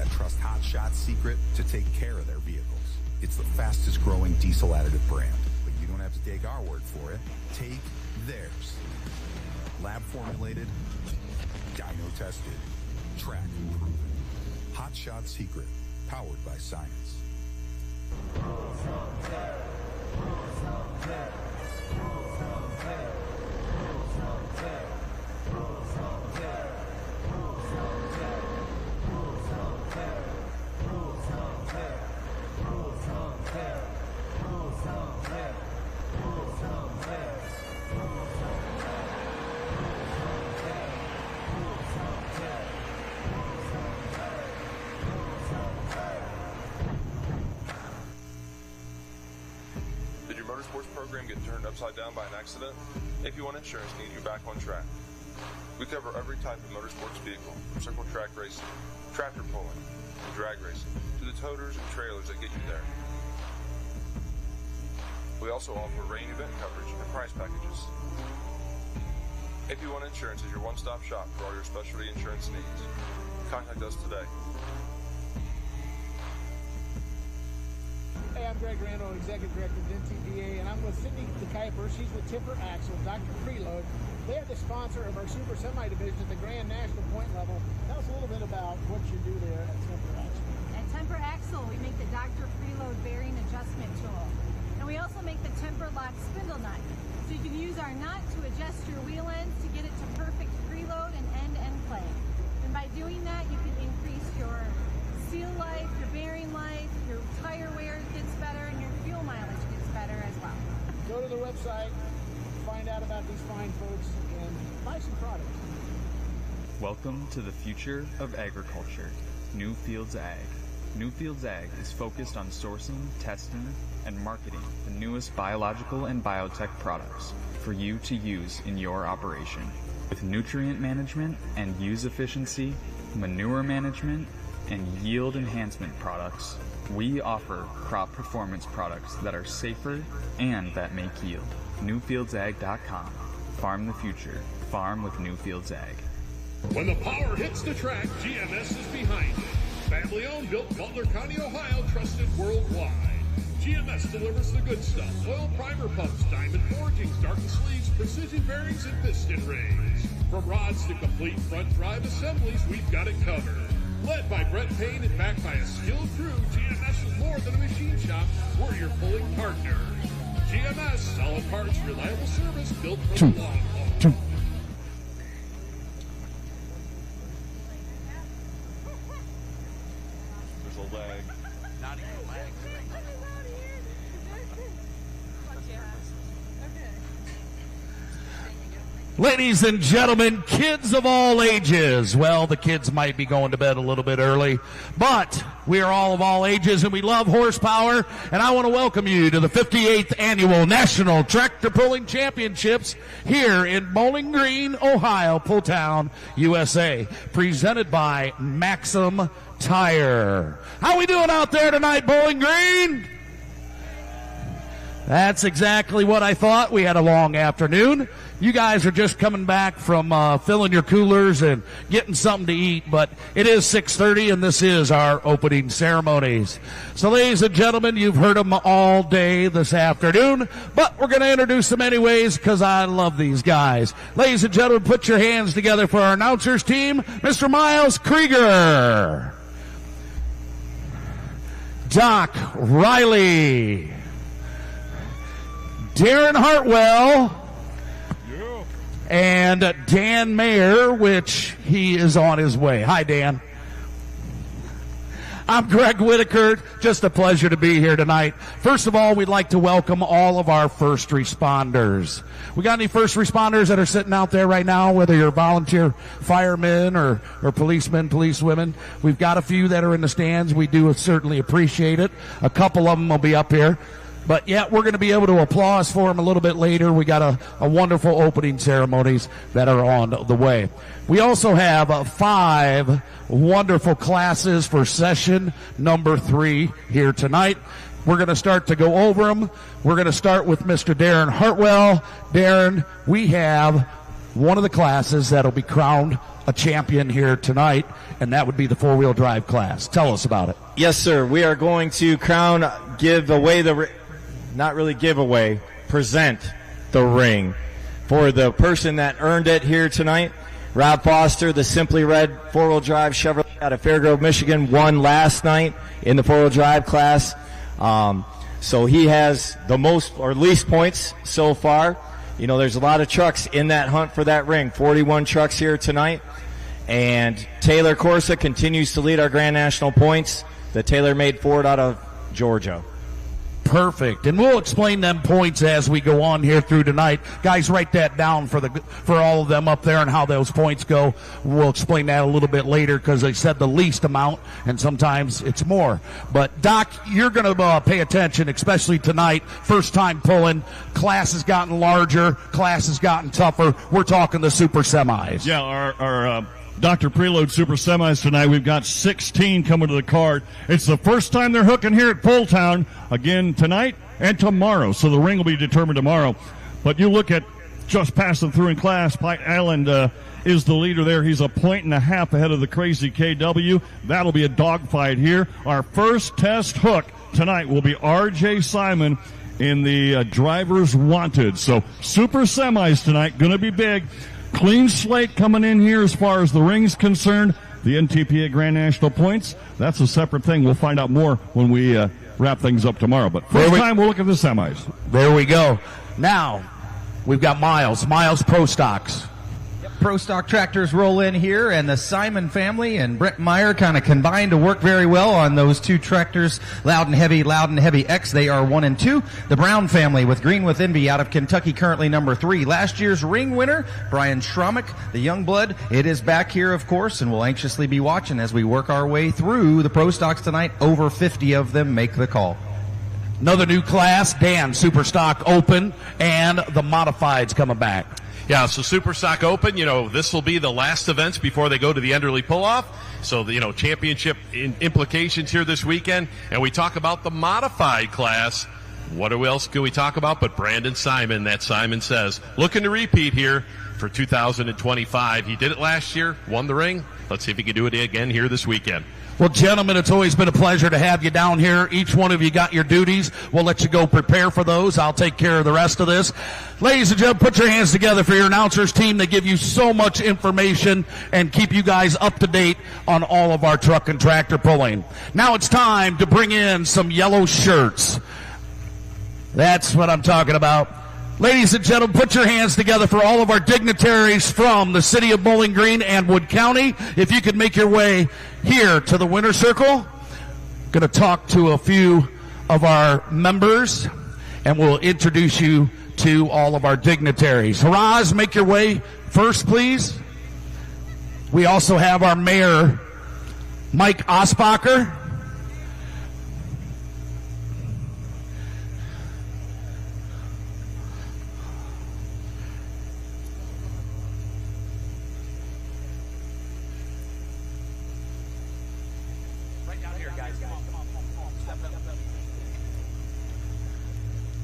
that trust Hot Shot's secret to take care of their vehicles. It's the fastest growing diesel additive brand, but you don't have to take our word for it. Take theirs. Lab formulated, dyno tested, track and proven. Hot Shot Secret, powered by science. Motorsports program get turned upside down by an accident? If you want insurance, need you back on track. We cover every type of motorsports vehicle, from circle track racing, tractor pulling, and drag racing, to the toters and trailers that get you there. We also offer rain event coverage and price packages. If you want insurance as your one-stop shop for all your specialty insurance needs, contact us today. Hey, I'm Greg Randall, Executive Director of NTPA, and I'm with Cindy DeKuyper. She's with Timber Axle, Dr. Preload. They are the sponsor of our Super Semi division at the Grand National Point level. Tell us a little bit about what you do there at Timber Axle. At Timber Axle, we make the Dr. Preload bearing adjustment tool. And we also make the Temper Lock spindle nut. So you can use our nut to adjust your wheel ends to get it to perfect preload and end-to-end play. And by doing that, you can increase your seal life, your bearing life, your tire wear gets better, and your fuel mileage gets better as well. Go to the website, find out about these fine folks, and buy some products. Welcome to the future of agriculture, Newfields Ag. Newfields Ag is focused on sourcing, testing, and marketing the newest biological and biotech products for you to use in your operation. With nutrient management and use efficiency, manure management, and yield enhancement products, we offer crop performance products that are safer and that make yield. NewfieldsAg.com. Farm the future. Farm with Newfields Ag. When the power hits the track, GMS is behind it. Family owned, built Butler County, Ohio, trusted worldwide. GMS delivers the good stuff. Oil primer pumps, diamond forgings, darkened sleeves, precision bearings, and piston rings. From rods to complete front drive assemblies, we've got it covered. Led by Brett Payne and backed by a skilled crew, GMS is more than a machine shop. We're your pulling partner. GMS, solid parts, reliable service, built for the long haul. There's a lag. Not even a lag. Ladies and gentlemen, kids of all ages. Well, the kids might be going to bed a little bit early, but we are all of all ages, and we love horsepower, and I want to welcome you to the 58th Annual National Tractor Pulling Championships here in Bowling Green, Ohio, Pulltown, USA, presented by Maxim Tire. How we doing out there tonight, Bowling Green? That's exactly what I thought. We had a long afternoon. You guys are just coming back from filling your coolers and getting something to eat, but it is 6:30, and this is our opening ceremonies. So, ladies and gentlemen, you've heard them all day this afternoon, but we're going to introduce them anyways because I love these guys. Ladies and gentlemen, put your hands together for our announcers team, Mr. Miles Krieger, Doc Riley, Darren Hartwell, and Dan Mayer, which he is on his way. Hi, Dan. I'm Greg Whitaker. Just a pleasure to be here tonight. First of all, we'd like to welcome all of our first responders. We got any first responders that are sitting out there right now, whether you're volunteer firemen or policemen, policewomen? We've got a few that are in the stands. We do certainly appreciate it. A couple of them will be up here. But, yeah, we're going to be able to applause for them a little bit later. We got a wonderful opening ceremonies that are on the way. We also have 5 wonderful classes for session number 3 here tonight. We're going to start to go over them. We're going to start with Mr. Darren Hartwell. Darren, we have one of the classes that'll be crowned a champion here tonight, and that would be the four-wheel drive class. Tell us about it. Yes, sir. We are going to present the ring for the person that earned it here tonight. Rob Foster, the Simply Red four-wheel drive Chevrolet out of Fairgrove, Michigan, won last night in the four-wheel drive class. So he has the most or least points so far. You know, there's a lot of trucks in that hunt for that ring. 41 trucks here tonight. And Taylor Corsa continues to lead our Grand National points. The tailor-made Ford out of Georgia. Perfect. And we'll explain them points as we go on here through tonight. Guys, write that down for all of them up there and how those points go. We'll explain that a little bit later because they said the least amount, and sometimes it's more. But, Doc, you're going to pay attention, especially tonight. First time pulling. Class has gotten larger. Class has gotten tougher. We're talking the super semis. Yeah, our Dr. Preload Super Semis tonight. We've got 16 coming to the card. It's the first time they're hooking here at Fulltown again tonight and tomorrow. So the ring will be determined tomorrow. But you look at just passing through in class. Pike Island is the leader there. He's a 1.5 ahead of the Crazy KW. That'll be a dogfight here. Our first test hook tonight will be R.J. Simon in the Drivers Wanted. So Super Semis tonight, going to be big. Clean slate coming in here as far as the ring's concerned. The NTPA Grand National points, that's a separate thing. We'll find out more when we wrap things up tomorrow. But first time we'll look at the semis. There we go. Now, we've got Miles Pro Stocks. Pro Stock tractors roll in here, and the Simon family and Brett Meyer kind of combined to work very well on those two tractors, Loud and Heavy X. They are 1 and 2. The Brown family with Green with Envy out of Kentucky, currently number 3. Last year's ring winner, Brian Schromick, the young blood. It is back here, of course, and we'll anxiously be watching as we work our way through the Pro Stocks tonight. Over 50 of them make the call. Another new class, Dan, Super Stock Open, and the Modifieds coming back. Yeah, so Super Stock Open, this will be the last events before they go to the Enderley Pull-Off. So, championship implications here this weekend. And we talk about the modified class. What else can we talk about but Brandon Simon, that Simon Says. Looking to repeat here for 2025. He did it last year, won the ring. Let's see if he can do it again here this weekend. Well, gentlemen, it's always been a pleasure to have you down here. Each one of you got your duties. We'll let you go prepare for those. I'll take care of the rest of this. Ladies and gentlemen, put your hands together for your announcers team. They give you so much information and keep you guys up to date on all of our truck and tractor pulling. Now it's time to bring in some yellow shirts. That's what I'm talking about. Ladies and gentlemen, put your hands together for all of our dignitaries from the city of Bowling Green and Wood County. If you could make your way here to the winner's circle, going to talk to a few of our members, and we'll introduce you to all of our dignitaries. Haraz, make your way first, please. We also have our mayor, Mike Osbacher.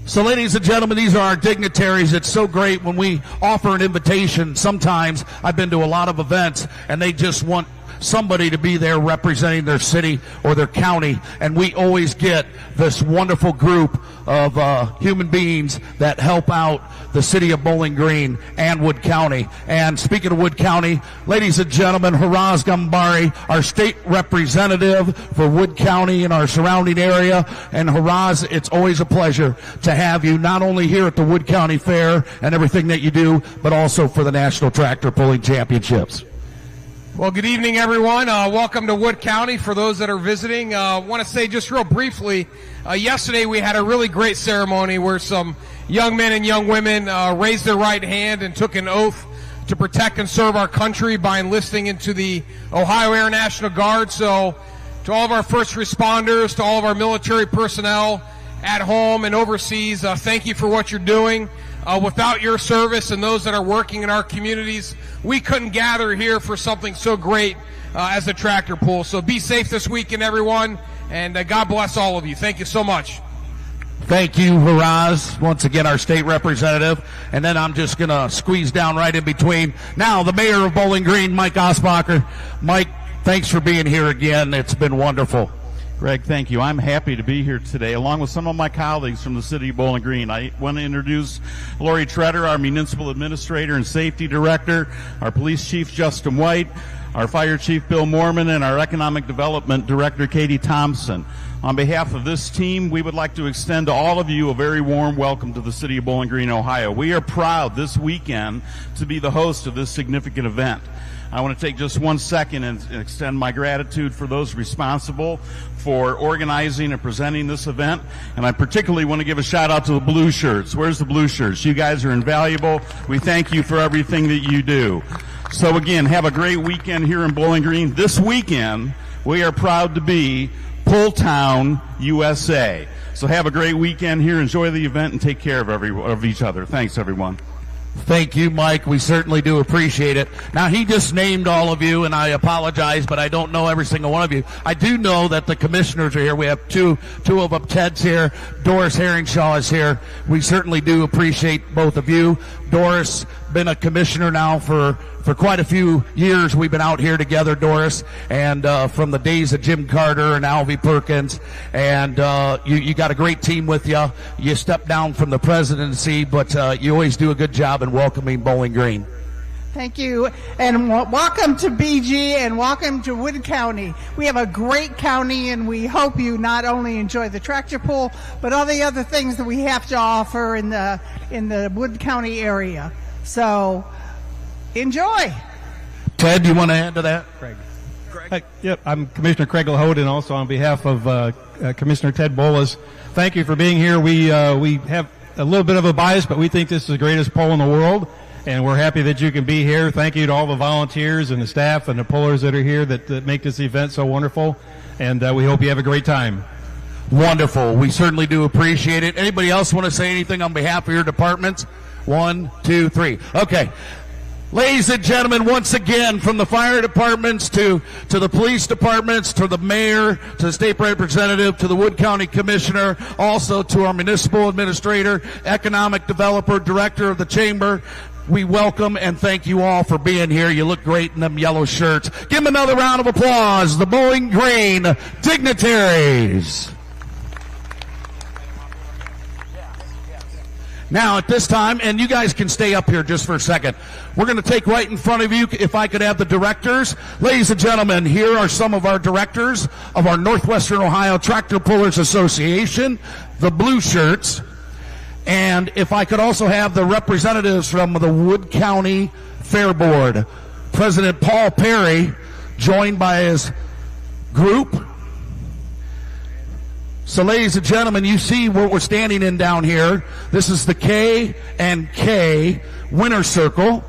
So, ladies and gentlemen, these are our dignitaries. It's so great when we offer an invitation. Sometimes I've been to a lot of events, and they just want somebody to be there representing their city or their county, and we always get this wonderful group of human beings that help out the city of Bowling Green and Wood County. And speaking of Wood County, ladies and gentlemen, Haraz Gambari, our state representative for Wood County and our surrounding area. And Haraz, it's always a pleasure to have you not only here at the Wood County Fair and everything that you do, but also for the National Tractor Pulling Championships. Well, good evening, everyone. Welcome to Wood County. For those that are visiting, I want to say just real briefly, yesterday we had a really great ceremony where some young men and young women raised their right hand and took an oath to protect and serve our country by enlisting into the Ohio Air National Guard. So to all of our first responders, to all of our military personnel at home and overseas, thank you for what you're doing. Without your service and those that are working in our communities, we couldn't gather here for something so great as the tractor pull. So be safe this weekend, everyone, and God bless all of you. Thank you so much. Thank you, Haraz, once again, our state representative. And then I'm just going to squeeze down right in between. Now, the mayor of Bowling Green, Mike Osbacher. Mike, thanks for being here again. It's been wonderful. Greg, thank you. I'm happy to be here today, along with some of my colleagues from the city of Bowling Green. I want to introduce Lori Treader, our municipal administrator and safety director, our police chief, Justin White, our fire chief, Bill Mormon, and our economic development director, Katie Thompson. On behalf of this team, we would like to extend to all of you a very warm welcome to the city of Bowling Green, Ohio. We are proud this weekend to be the host of this significant event. I want to take just 1 second and extend my gratitude for those responsible for organizing and presenting this event. And I particularly want to give a shout out to the blue shirts. Where's the blue shirts? You guys are invaluable. We thank you for everything that you do. So again, have a great weekend here in Bowling Green. This weekend, we are proud to be Pull Town, USA. So have a great weekend here. Enjoy the event and take care of each other. Thanks, everyone. Thank you, Mike. We certainly do appreciate it. Now, he just named all of you, and I apologize, but I don't know every single one of you. I do know that the commissioners are here. We have two of them. Ted's here. Doris Herringshaw is here. We certainly do appreciate both of you. Doris, been a commissioner now for quite a few years. We've been out here together, Doris, and from the days of Jim Carter and Alvy Perkins, and you got a great team with you. You stepped down from the presidency, but you always do a good job in welcoming Bowling Green. Thank you, and welcome to BG, and welcome to Wood County. We have a great county, and we hope you not only enjoy the tractor pull, but all the other things that we have to offer in the Wood County area. So, enjoy. Ted, do you want to add to that? Craig. Yep, I'm Commissioner Craig LaHood, and also on behalf of Commissioner Ted Bolas, thank you for being here. We have a little bit of a bias, but we think this is the greatest poll in the world, and we're happy that you can be here. Thank you to all the volunteers and the staff and the pullers that are here that make this event so wonderful, and we hope you have a great time. Wonderful. We certainly do appreciate it. Anybody else want to say anything on behalf of your departments? 1, 2, 3. Okay. Ladies and gentlemen, once again, from the fire departments to the police departments, to the mayor, to the state representative, to the Wood County commissioner, also to our municipal administrator, economic developer, director of the chamber, we welcome and thank you all for being here. You look great in them yellow shirts. Give them another round of applause, the Bowling Green Dignitaries. Now, at this time, and you guys can stay up here just for a second, we're going to take right in front of you, if I could have the directors. Ladies and gentlemen, here are some of our directors of our Northwestern Ohio Tractor Pullers Association, the blue shirts. And if I could also have the representatives from the Wood County Fair Board, President Paul Perry, joined by his group. So, ladies and gentlemen, you see what we're standing in down here. This is the K and K Winter Circle,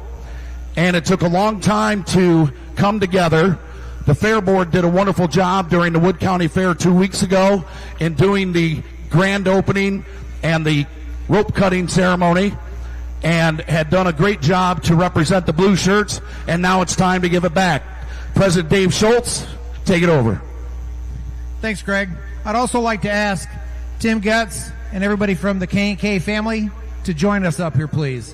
and it took a long time to come together. The Fair Board did a wonderful job during the Wood County Fair 2 weeks ago in doing the grand opening and the rope cutting ceremony, and had done a great job to represent the blue shirts, and now it's time to give it back. President Dave Schultz, take it over. Thanks, Greg. I'd also like to ask Tim Getz and everybody from the K&K family to join us up here, please.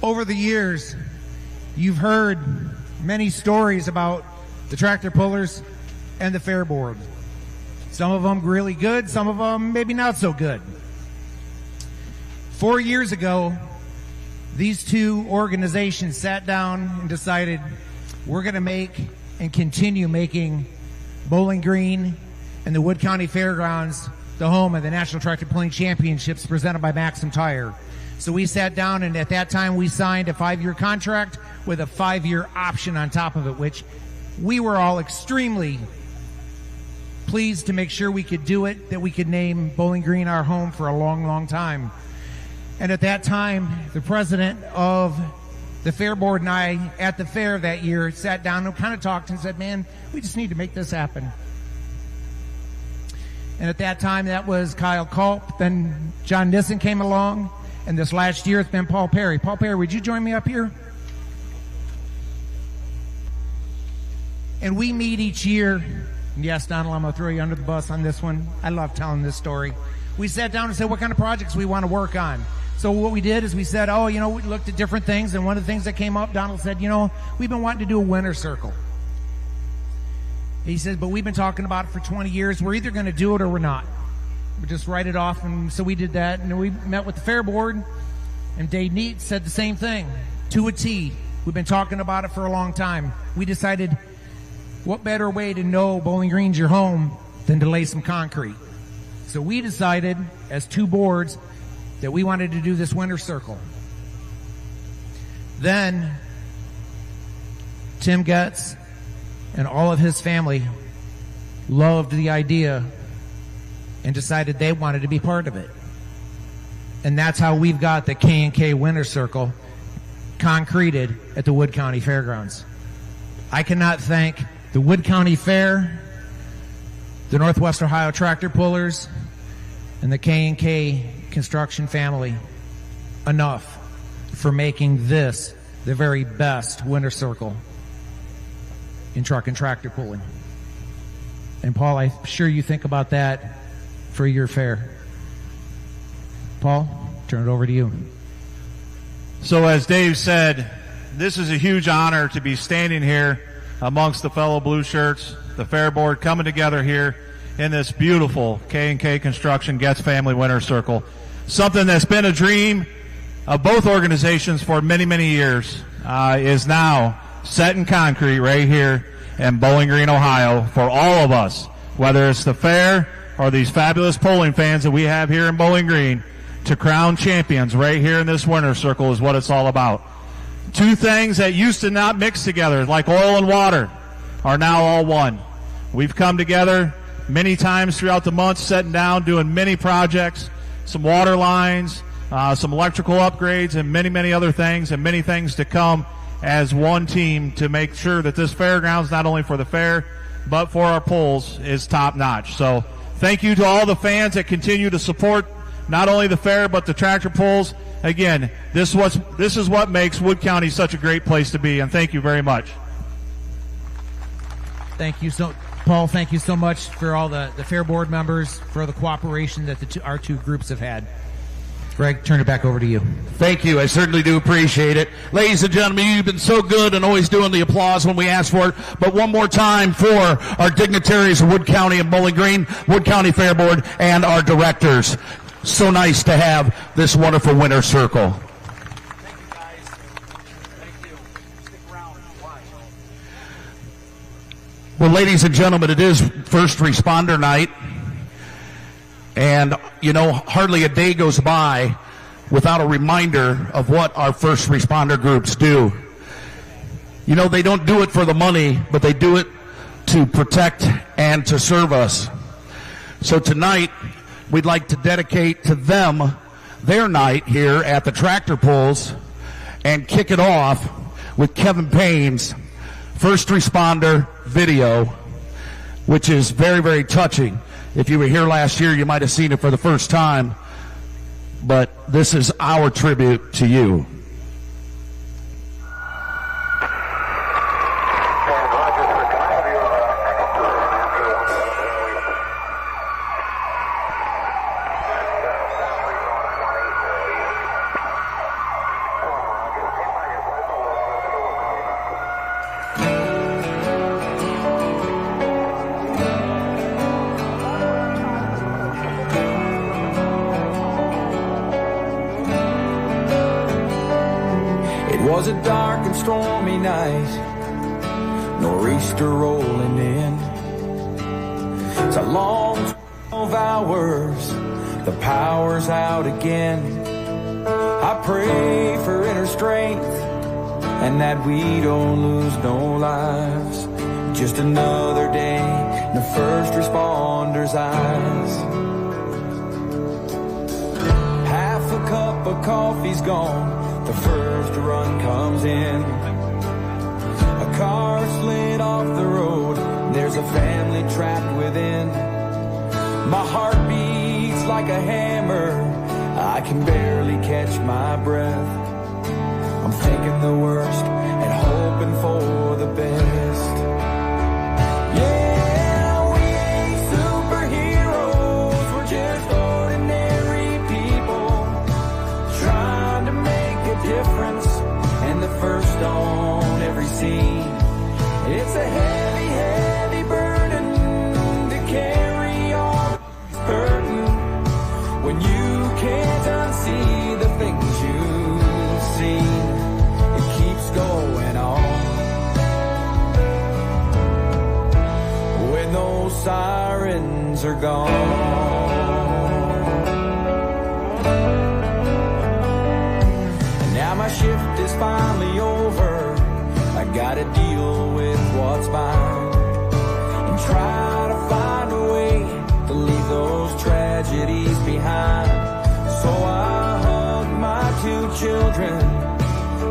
Over the years, you've heard many stories about the tractor pullers and the Fair Board. Some of them really good, some of them maybe not so good. 4 years ago, these two organizations sat down and decided we're going to make and continue making Bowling Green and the Wood County Fairgrounds the home of the National Tractor Pulling Championships presented by Maxim Tire. So we sat down, and at that time we signed a 5-year contract with a 5-year option on top of it, which we were all extremely pleased to make sure we could do it, that we could name Bowling Green our home for a long, long time. And at that time, the president of the Fair Board and I at the fair that year sat down and kind of talked and said, man, we just need to make this happen. And at that time, that was Kyle Culp. Then John Nissen came along. And this last year, it's been Paul Perry. Paul Perry, would you join me up here? And we meet each year. Yes, Donald, I'm going to throw you under the bus on this one. I love telling this story. We sat down and said what kind of projects we want to work on. So what we did is we said, we looked at different things. And one of the things that came up, Donald said, we've been wanting to do a winter circle. He says, but we've been talking about it for 20 years. We're either going to do it or we're not. We just write it off. And so we did that. And we met with the Fair Board. And Dave Neat said the same thing, to a T. We've been talking about it for a long time. We decided, what better way to know Bowling Green's your home than to lay some concrete? So we decided, as two boards, that we wanted to do this winter circle. Then, Tim Getz and all of his family loved the idea and decided they wanted to be part of it. And that's how we've got the K&K Winter Circle concreted at the Wood County Fairgrounds. I cannot thank the Wood County Fair, the Northwest Ohio Tractor Pullers, and the K&K Construction family enough for making this the very best winter circle in truck and tractor pulling. And Paul, I'm sure you think about that for your fair. Paul, turn it over to you. So as Dave said, this is a huge honor to be standing here amongst the fellow blue shirts, the Fair Board coming together here in this beautiful K&K Construction Getz Family Winter Circle. Something that's been a dream of both organizations for many, many years is now set in concrete right here in Bowling Green, Ohio, for all of us, whether it's the fair or these fabulous polling fans that we have here in Bowling Green, to crown champions right here in this winter circle is what it's all about. Two things that used to not mix together, like oil and water, are now all one. We've come together many times throughout the month, sitting down, doing many projects, some water lines, some electrical upgrades, and many, many other things, and many things to come as one team to make sure that this fairgrounds, not only for the fair, but for our polls, is top notch. So thank you to all the fans that continue to support not only the fair, but the tractor pulls. Again, this is what makes Wood County such a great place to be, and thank you very much. Thank you, Paul. Thank you so much for all the Fair Board members, for the cooperation that our two groups have had. Greg, turn it back over to you. Thank you. I certainly do appreciate it. Ladies and gentlemen, you've been so good and always doing the applause when we ask for it. But one more time for our dignitaries of Wood County and Bowling Green, Wood County Fair Board, and our directors. So nice to have this wonderful winter circle. Thank you, guys. Thank you. Stick around. Watch. Well, ladies and gentlemen, it is First Responder Night. And, hardly a day goes by without a reminder of what our first responder groups do. They don't do it for the money, but they do it to protect and to serve us. So tonight, we'd like to dedicate to them their night here at the Tractor Pulls and kick it off with Kevin Payne's First Responder video, which is very, very touching. If you were here last year, you might have seen it for the first time, but this is our tribute to you. Was a dark and stormy night, nor'easter rolling in. It's a long 12 hours, the power's out again. I pray for inner strength and that we don't lose no lives. Just another day in the first responders' eyes. Half a cup of coffee's gone, the first run comes in. A car slid off the road, there's a family trapped within. My heart beats like a hammer, I can barely catch my breath. I'm thinking the worst and hoping for the best. Yeah, we ain't superheroes, we're just ordinary people trying to make a difference and the first on every scene. It's a heavy, heavy burden to carry all this burden when you can't unsee the things you've seen. It keeps going on when those sirens are gone. And now my shift is finally over, I gotta deal with what's mine and try to find a way to leave those tragedies behind. So I hug my 2 children,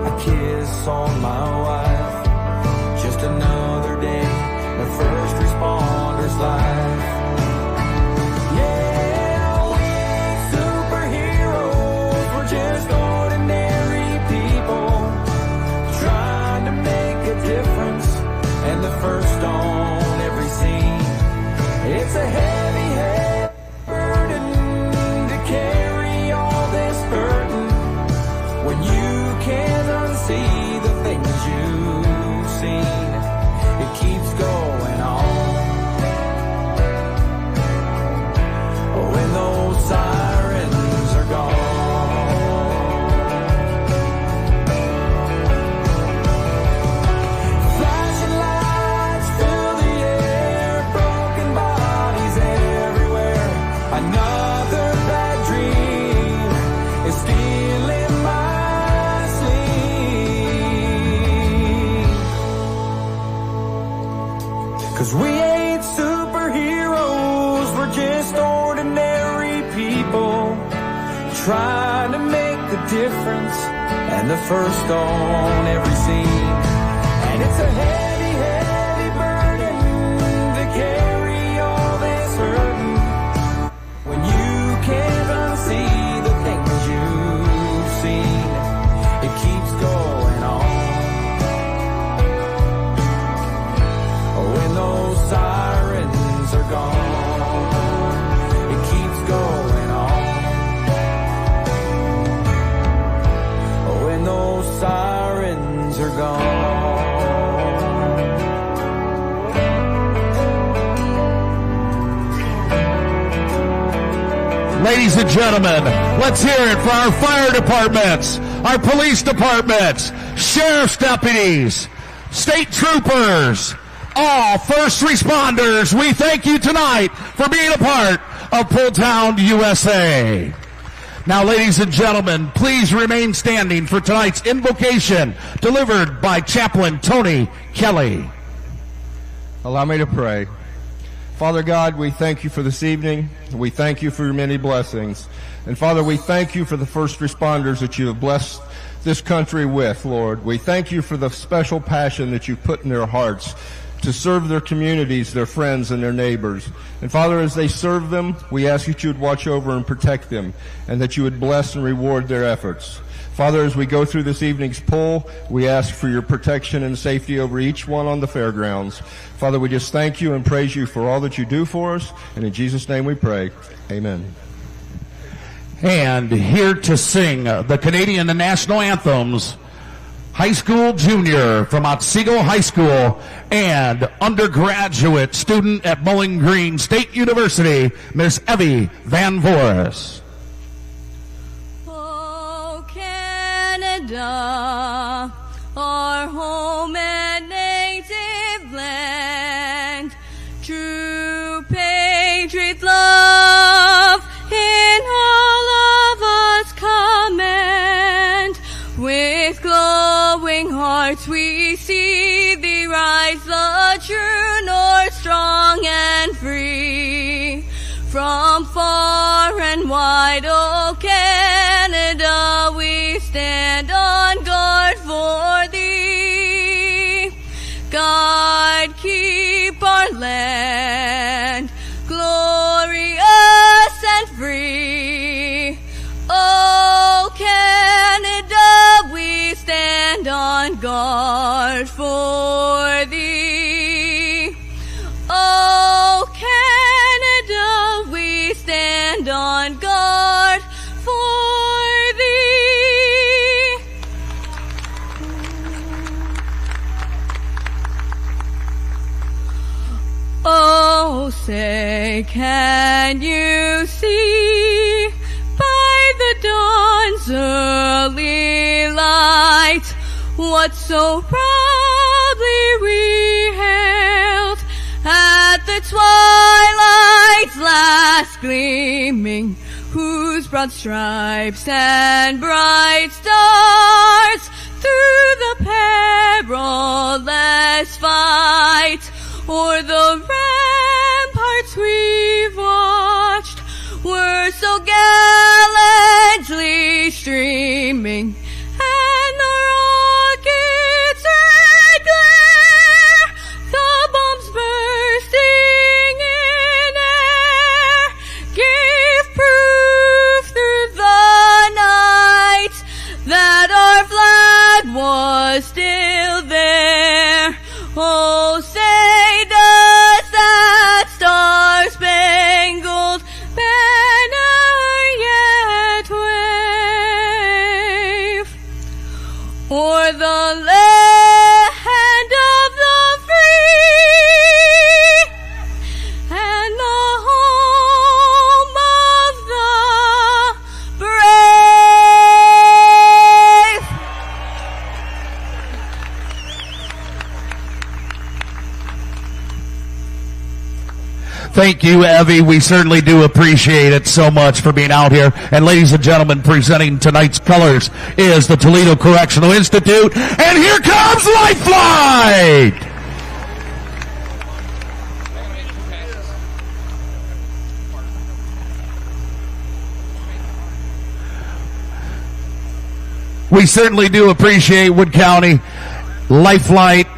I kiss on my wife. Just another day in a first responder's life. Yeah, we ain't superheroes, we're just ordinary people trying to make a difference and the first on every scene. It's a heavy, heavy burden to carry all this burden when you can't unsee the things you've seen. It keeps going on when those sirens are gone. Flashing lights fill the air, broken bodies everywhere. Another bad dream is stealing my sleep. 'Cause we ain't superheroes, we're just ordinary people trying to make the difference and the first on every scene. And it's a heavy, heavy burden to carry all this burden when you can't unsee the things you've seen. It keeps going on when those sirens are gone. It keeps going on when those sirens are gone. Ladies and gentlemen, let's hear it for our fire departments, our police departments, sheriff's deputies, state troopers, all first responders. We thank you tonight for being a part of Pulltown, USA. Now, ladies and gentlemen, please remain standing for tonight's invocation delivered by Chaplain Tony Kelly. Allow me to pray. Father God, we thank you for this evening. We thank you for your many blessings. And Father, we thank you for the first responders that you have blessed this country with, Lord. We thank you for the special passion that you've put in their hearts to serve their communities, their friends, and their neighbors. And Father, as they serve them, we ask that you would watch over and protect them, and that you would bless and reward their efforts. Father, as we go through this evening's poll, we ask for your protection and safety over each one on the fairgrounds. Father, we just thank you and praise you for all that you do for us, and in Jesus' name we pray. Amen. And here to sing the Canadian national anthems, high school junior from Otsego High School and undergraduate student at Bowling Green State University, Miss Evie Van Voris. Oh, Canada, our home and native land, true patriot love in all of us command. With glowing hearts we see thee rise, the true north, strong and free. From far and wide, oh Canada, we stand on guard for thee. God keep our land glorious. guard for thee. Oh, Canada, we stand on guard for thee. Oh, say, can you see by the dawn's early light what so proudly we hailed at the twilight's last gleaming, whose broad stripes and bright stars through the perilous fight o'er the ramparts we've watched were so gallantly streaming, and the rockets' red glare, the bombs bursting in air, gave proof through the night that our flag was still there. Oh, say does that star-spangled banner yet wave o'er the land of the free and the home of the brave? Thank you, Evie. We certainly do appreciate it so much for being out here. And ladies and gentlemen, presenting tonight's colors is the Toledo Correctional Institute. And here comes Lifelight! We certainly do appreciate Wood County, Lifelight,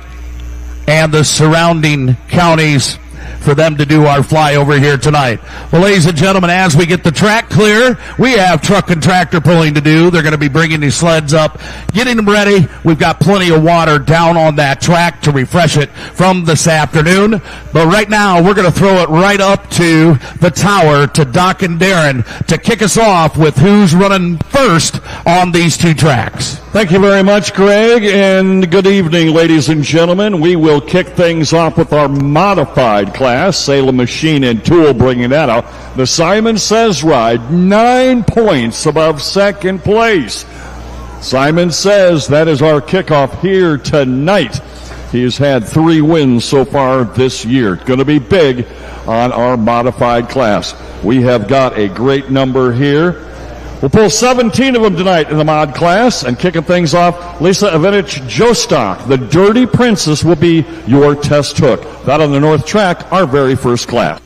and the surrounding counties for them to do our flyover here tonight. Well, ladies and gentlemen, as we get the track clear, we have truck and tractor pulling to do. They're going to be bringing these sleds up, getting them ready. We've got plenty of water down on that track to refresh it from this afternoon. But right now, we're going to throw it right up to the tower to Doc and Darren to kick us off with who's running first on these two tracks. Thank you very much, Greg, and good evening, ladies and gentlemen. We will kick things off with our modified class. Salem Machine and Tool bringing that out. The Simon Says ride, 9 points above second place. Simon Says, that is our kickoff here tonight. He has had 3 wins so far this year. Going to be big on our modified class. We have got a great number here. We'll pull 17 of them tonight in the mod class, and kicking things off, Lisa Avenich Jostock, the Dirty Princess, will be your test hook. That on the north track, our very first class.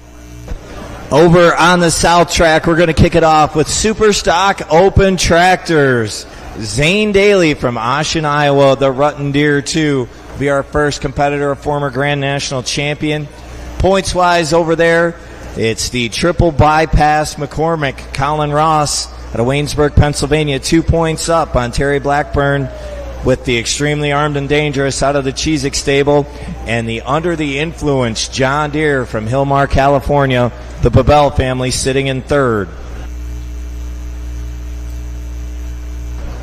Over on the south track, we're going to kick it off with Super Stock Open Tractors. Zane Daly from Oshen, Iowa, the Rutten Deer 2, will be our first competitor, a former Grand National champion. Points-wise over there, it's the Triple Bypass McCormick, Colin Ross, out of Waynesburg, Pennsylvania, 2 points up on Terry Blackburn with the Extremely Armed and Dangerous out of the Cheezick stable, and the Under the Influence John Deere from Hillmar, California, the Babel family sitting in third.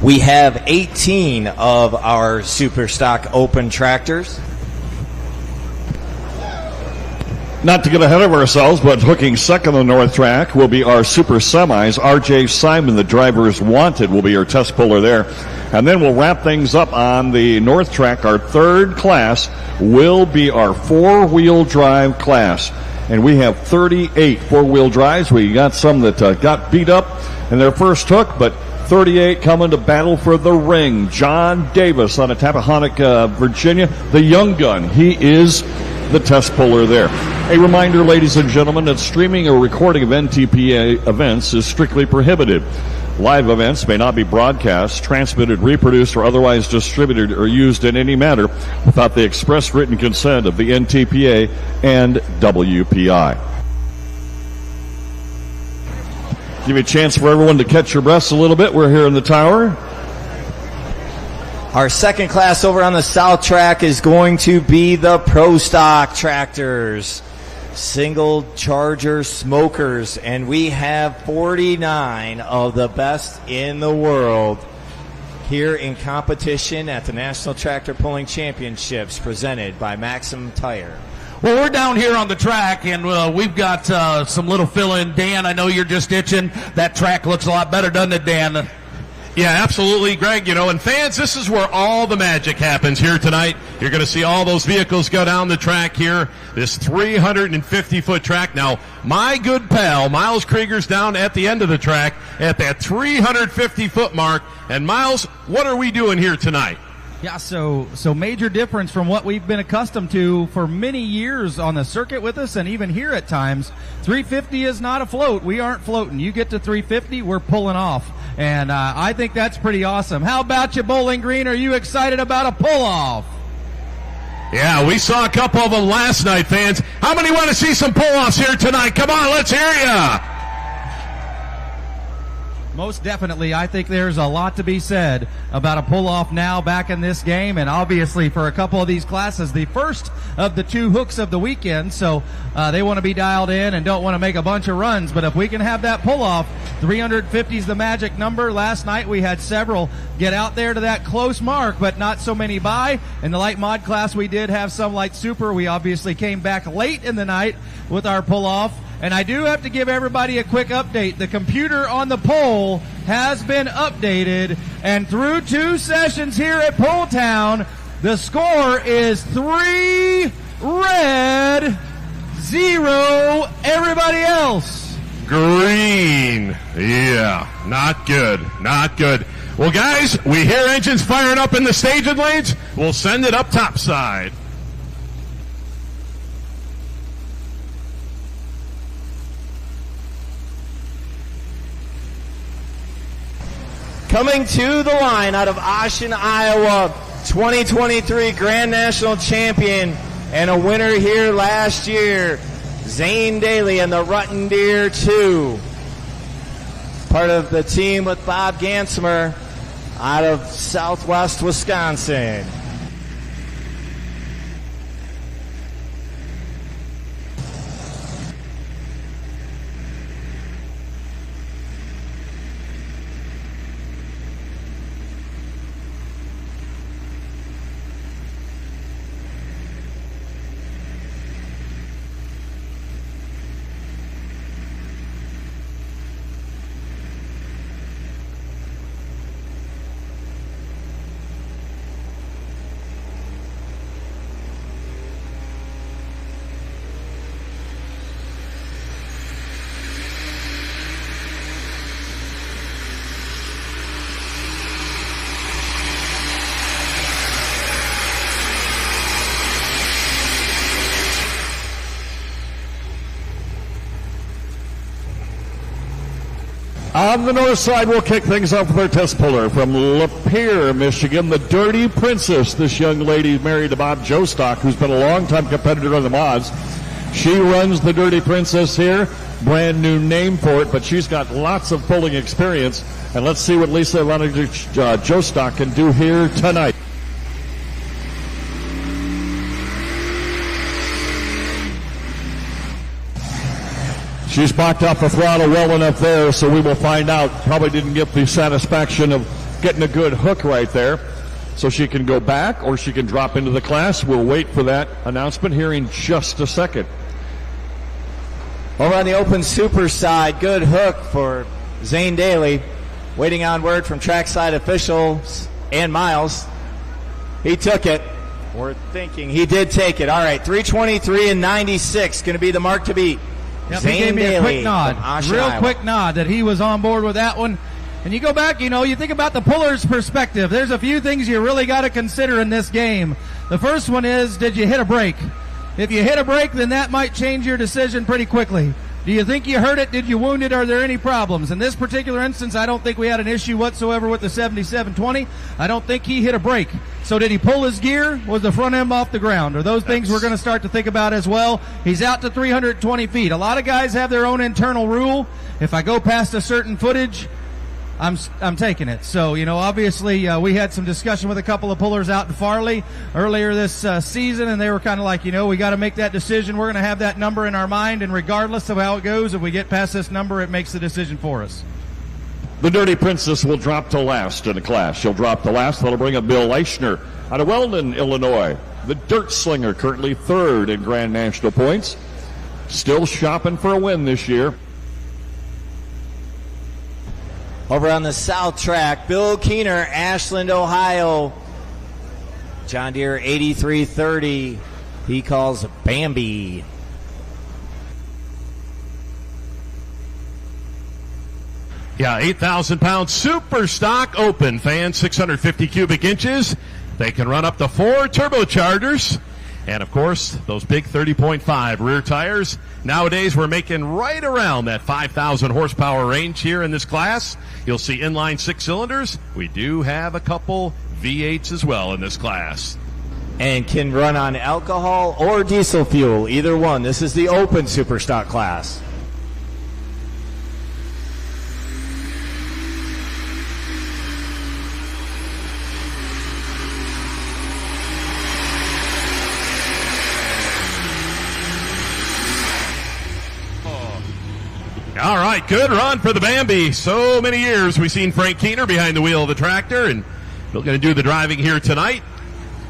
We have 18 of our Super Stock Open tractors. Not to get ahead of ourselves, but hooking second on the north track will be our Super Semis. R.J. Simon, the driver's wanted, will be our test puller there. And then we'll wrap things up on the north track. Our third class will be our four-wheel drive class. And we have 38 four-wheel drives. We got some that got beat up in their first hook, but 38 coming to battle for the ring. John Davis out of Tappahannock, Virginia, the young gun. He is the test puller there. A reminder, ladies and gentlemen, that streaming or recording of NTPA events is strictly prohibited. Live events may not be broadcast, transmitted, reproduced, or otherwise distributed or used in any manner without the express written consent of the NTPA and WPI. Give you a chance for everyone to catch your breaths a little bit. We're here in the tower. Our second class over on the south track is going to be the Pro Stock tractors, single charger smokers, and we have 49 of the best in the world here in competition at the National Tractor Pulling Championships presented by Maxim Tire. Well, we're down here on the track, and we've got some little fill-in. Dan, I know you're just itching. That track looks a lot better, doesn't it, Dan? Yeah, absolutely, Greg. You know, and fans, this is where all the magic happens here tonight. You're going to see all those vehicles go down the track here, this 350-foot track. Now, my good pal, Miles Krieger's down at the end of the track at that 350-foot mark. And, Miles, what are we doing here tonight? Yeah, so major difference from what we've been accustomed to for many years on the circuit with us, and even here at times. 350 is not a float. We aren't floating. You get to 350, we're pulling off. And I think that's pretty awesome. How about you, Bowling Green? Are you excited about a pull-off? Yeah, we saw a couple of them last night, fans. How many want to see some pull-offs here tonight? Come on, let's hear ya! Most definitely. I think there's a lot to be said about a pull-off now back in this game, and obviously for a couple of these classes, the first of the two hooks of the weekend, so they want to be dialed in and don't want to make a bunch of runs. But if we can have that pull-off, 350 is the magic number. Last night we had several get out there to that close mark, but not so many by. In the light mod class, we did have some light super. We obviously came back late in the night with our pull-off. And I do have to give everybody a quick update. The computer on the pole has been updated, and through 2 sessions here at Pole Town, the score is 3 red, 0 everybody else. Green. Yeah, not good, not good. Well, guys, we hear engines firing up in the staging lanes. We'll send it up topside. Coming to the line out of Ashen, Iowa, 2023 Grand National Champion and a winner here last year, Zane Daly and the Rutten Deer 2. Part of the team with Bob Gansimer out of Southwest Wisconsin. On the north side, we'll kick things off with our test puller from Lapeer, Michigan, the Dirty Princess. This young lady married to Bob Jostock, who's been a long-time competitor on the mods. She runs the Dirty Princess here. Brand new name for it, but she's got lots of pulling experience. And let's see what Lisa Jostock can do here tonight. She's backed off the throttle well enough there, so we will find out. Probably didn't get the satisfaction of getting a good hook right there. So she can go back or she can drop into the class. We'll wait for that announcement here in just a second. Over on the open super side, good hook for Zane Daly. Waiting on word from trackside officials and Miles. He took it. We're thinking he did take it. All right, 3:23 and 96 going to be the mark to beat. Yep, he gave me a quick nod, real quick nod that he was on board with that one. And you go back, you think about the puller's perspective. There's a few things you really got to consider in this game. The first one is, did you hit a brake? If you hit a brake, then that might change your decision pretty quickly. Do you think you hurt it? Did you wound it? Are there any problems? In this particular instance, I don't think we had an issue whatsoever with the 7720. I don't think he hit a brake. So did he pull his gear? Was the front end off the ground? Are those things we're going to start to think about as well? He's out to 320 feet. A lot of guys have their own internal rule. If I go past a certain footage, I'm taking it. So, obviously we had some discussion with a couple of pullers out in Farley earlier this season, and they were kind of like, we got to make that decision. We're going to have that number in our mind, and regardless of how it goes, if we get past this number, it makes the decision for us. The Dirty Princess will drop to last in the class. She'll drop to last. That'll bring up Bill Leichner out of Weldon, Illinois. The Dirt Slinger currently third in Grand National points. Still shopping for a win this year. Over on the south track, Bill Keener, Ashland, Ohio. John Deere 8330. He calls Bambi. Yeah, 8,000-pound super stock open fan, 650 cubic inches. They can run up to 4 turbochargers. And, of course, those big 30.5 rear tires. Nowadays, we're making right around that 5,000 horsepower range here in this class. You'll see inline 6 cylinders. We do have a couple V8s as well in this class. And can run on alcohol or diesel fuel, either one. This is the open super stock class. All right, good run for the Bambi. So many years we've seen Frank Keener behind the wheel of the tractor, and we're going to do the driving here tonight,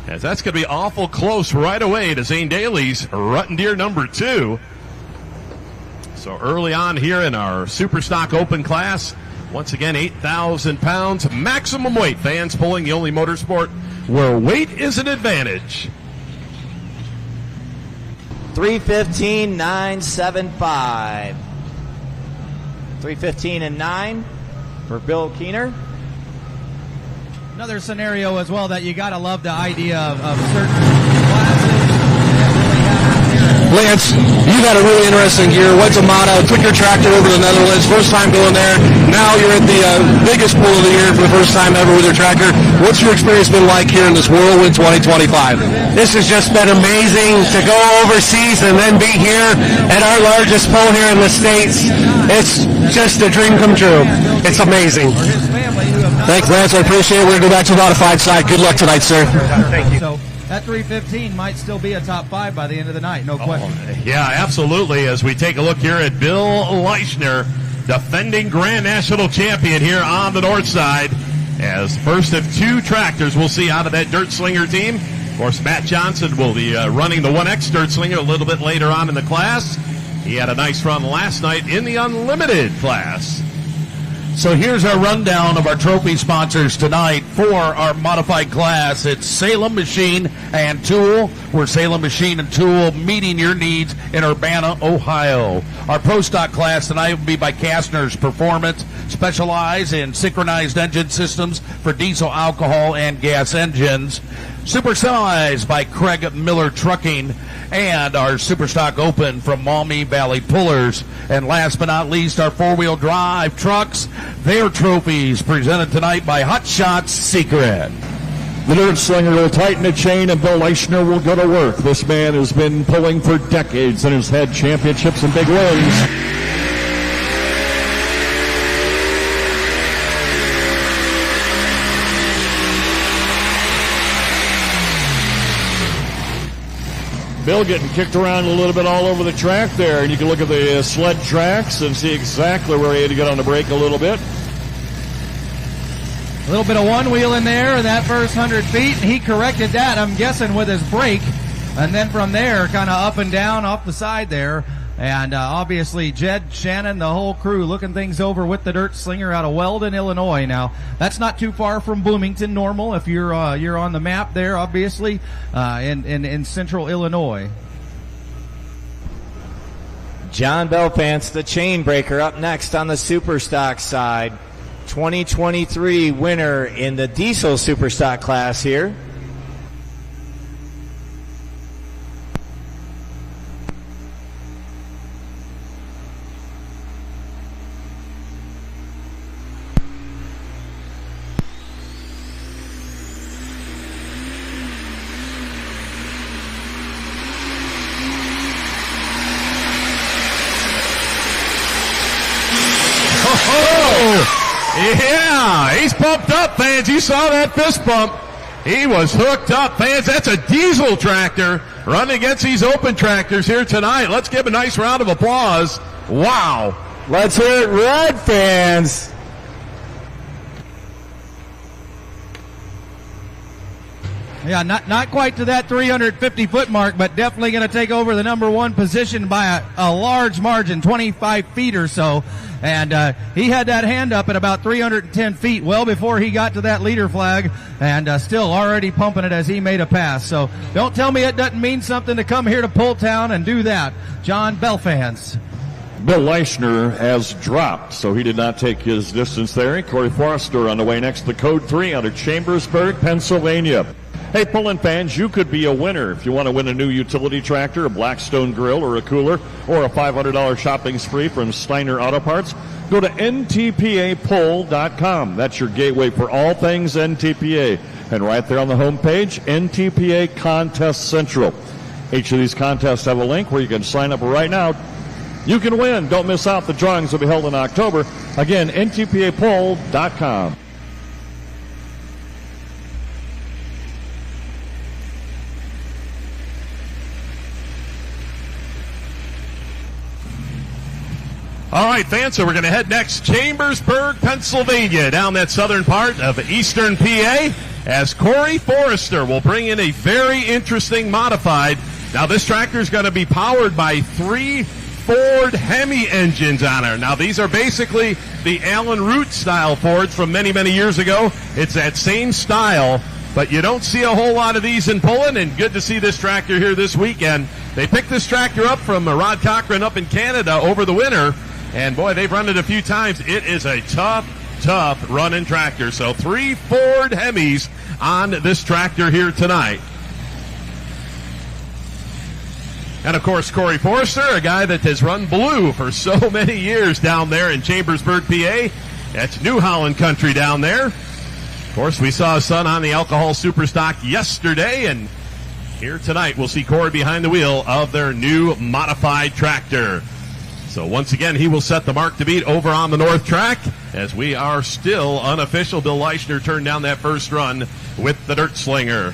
as that's going to be awful close right away to Zane Daly's Rutten Deer number 2. So early on here in our Super Stock Open class, once again, 8,000 pounds, maximum weight. Fans pulling, the only motorsport where weight is an advantage. 3:15.975. 3:15 and 9 for Bill Keener. Another scenario as well that you got to love the idea of certain classes. Lance, you got a really interesting year. What's a motto? Took your tractor over to the Netherlands. First time going there. Now you're at the biggest pull of the year for the first time ever with your tractor. What's your experience been like here in this Whirlwind 2025? This has just been amazing to go overseas and then be here at our largest pull here in the States. It's just a dream come true. It's amazing. Thanks, Lance. I appreciate it. We're going to go back to the modified side. Good luck tonight, sir. Thank you. So that 3:15 might still be a top 5 by the end of the night, no question. Yeah, absolutely. As we take a look here at Bill Leichner, defending Grand National champion here on the north side, as first of 2 tractors we'll see out of that Dirt Slinger team. Of course, Matt Johnson will be running the 1X Dirt Slinger a little bit later on in the class. He had a nice run last night in the Unlimited class. So here's our rundown of our trophy sponsors tonight for our modified class. It's Salem Machine and Tool. We're Salem Machine and Tool, meeting your needs in Urbana, Ohio. Our Pro Stock class tonight will be by Kastner's Performance, specialize in synchronized engine systems for diesel, alcohol, and gas engines. Super Semis by Craig Miller Trucking, and our Super Stock Open from Maumee Valley Pullers. And last but not least, our four-wheel drive trucks, their trophies presented tonight by Hot Shots Secret. The Dirt Slinger will tighten the chain and Bill Leichner will go to work. This man has been pulling for decades and has had championships and big wins. Bill getting kicked around a little bit all over the track there, and you can look at the sled tracks and see exactly where he had to get on the brake a little bit. A little bit of one wheel in there in that first 100 feet, and he corrected that, I'm guessing, with his brake. And then from there, kind of up and down off the side there. And obviously, Jed, Shannon, the whole crew looking things over with the Dirt Slinger out of Weldon, Illinois. Now, that's not too far from Bloomington normal if you're on the map there, obviously, in central Illinois. John Belfance, the chain breaker, up next on the Superstock side. 2023 winner in the diesel Superstock class here. Yeah, he's pumped up, fans. You saw that fist bump. He was hooked up, fans. That's a diesel tractor running against these open tractors here tonight. Let's give a nice round of applause. Wow. Let's hear it, Red fans. Yeah, not quite to that 350-foot mark, but definitely going to take over the number one position by a large margin, 25 feet or so. And he had that hand up at about 310 feet, well before he got to that leader flag, and still already pumping it as he made a pass. So don't tell me it doesn't mean something to come here to Pulltown and do that. John Bell fans. Bill Leischner has dropped, so he did not take his distance there. Corey Forrester on the way next to Code 3 out of Chambersburg, Pennsylvania. Hey, Pullen fans, you could be a winner if you want to win a new utility tractor, a Blackstone grill, or a cooler, or a $500 shopping spree from Steiner Auto Parts. Go to ntpapull.com. That's your gateway for all things NTPA. And right there on the homepage, NTPA Contest Central. Each of these contests have a link where you can sign up right now. You can win. Don't miss out. The drawings will be held in October. Again, ntpapull.com. All right, fans, so we're going to head next Chambersburg, Pennsylvania, down that southern part of eastern PA, as Corey Forrester will bring in a very interesting modified. Now, this tractor is going to be powered by 3 Ford Hemi engines on it. Now, these are basically the Allen Root style Fords from many, many years ago. It's that same style, but you don't see a whole lot of these in Pullen, and good to see this tractor here this weekend. They picked this tractor up from Rod Cochran up in Canada over the winter. And, boy, they've run it a few times. It is a tough running tractor. So 3 Ford Hemis on this tractor here tonight. And, of course, Corey Forrester, a guy that has run blue for so many years down there in Chambersburg, PA. That's New Holland country down there. Of course, we saw his son on the Alcohol Superstock yesterday. And here tonight we'll see Corey behind the wheel of their new modified tractor. So once again, he will set the mark to beat over on the north track as we are still unofficial. Bill Leischner turned down that first run with the Dirt Slinger.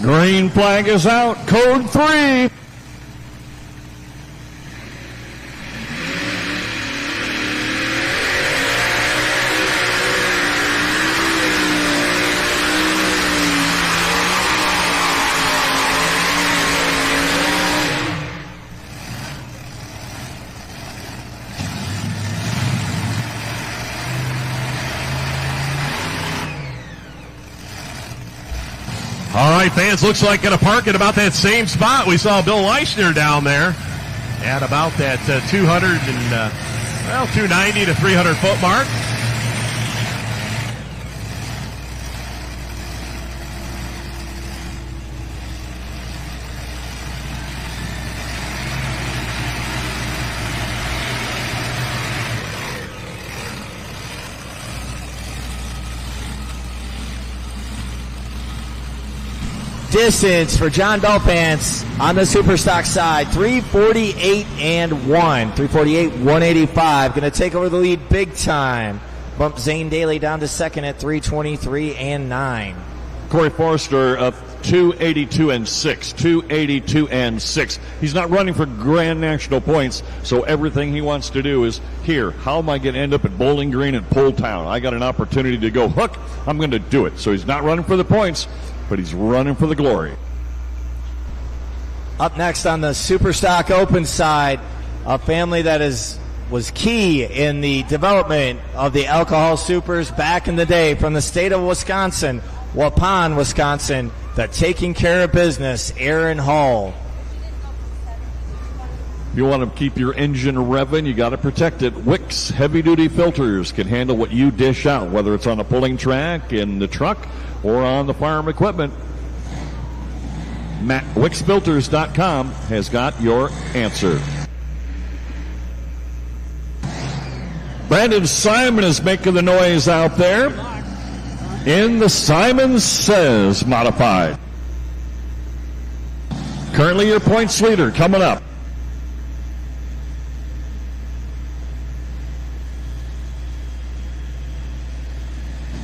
Green flag is out. Code 3. All right, fans, looks like going to park at about that same spot. We saw Bill Leischner down there at about that 290 to 300 foot mark. Distance for John Bell fans on the Superstock side, 348 and 1. 348, 185. Going to take over the lead big time. Bump Zane Daly down to second at 323 and 9. Corey Forrester up 282 and 6. 282 and 6. He's not running for Grand National points, so everything he wants to do is here. How am I going to end up at Bowling Green and Pulltown? I got an opportunity to go hook. I'm going to do it. So he's not running for the points, but he's running for the glory. Up next on the Superstock Open side, a family that was key in the development of the Alcohol Supers back in the day from the state of Wisconsin, Waupun, Wisconsin, the Taking Care of Business, Aaron Hall. If you want to keep your engine revving, you got to protect it. Wix heavy-duty filters can handle what you dish out, whether it's on a pulling track, in the truck, or on the farm equipment. WixFilters.com has got your answer. Brandon Simon is making the noise out there. in the Simon Says Modified. Currently your points leader coming up.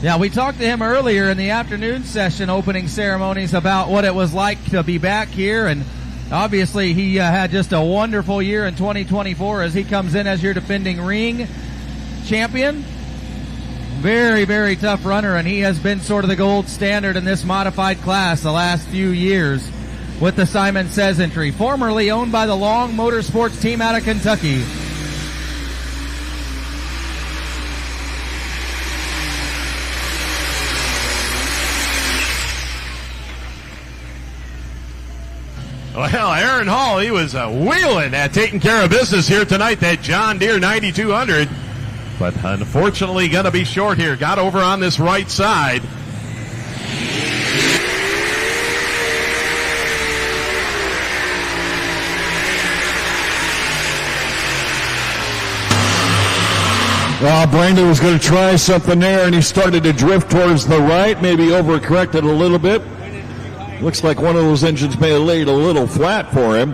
Yeah, we talked to him earlier in the afternoon session opening ceremonies about what it was like to be back here, and obviously he had just a wonderful year in 2024 as he comes in as your defending ring champion. Very, very tough runner, and he has been sort of the gold standard in this modified class the last few years with the Simon Says entry, formerly owned by the Long Motorsports team out of Kentucky. Well, Aaron Hall, he was wheeling at taking care of business here tonight, that John Deere 9200. But unfortunately going to be short here. Got over on this right side. Well, Brandon was going to try something there, and he started to drift towards the right, maybe overcorrected a little bit. Looks like one of those engines may have laid a little flat for him.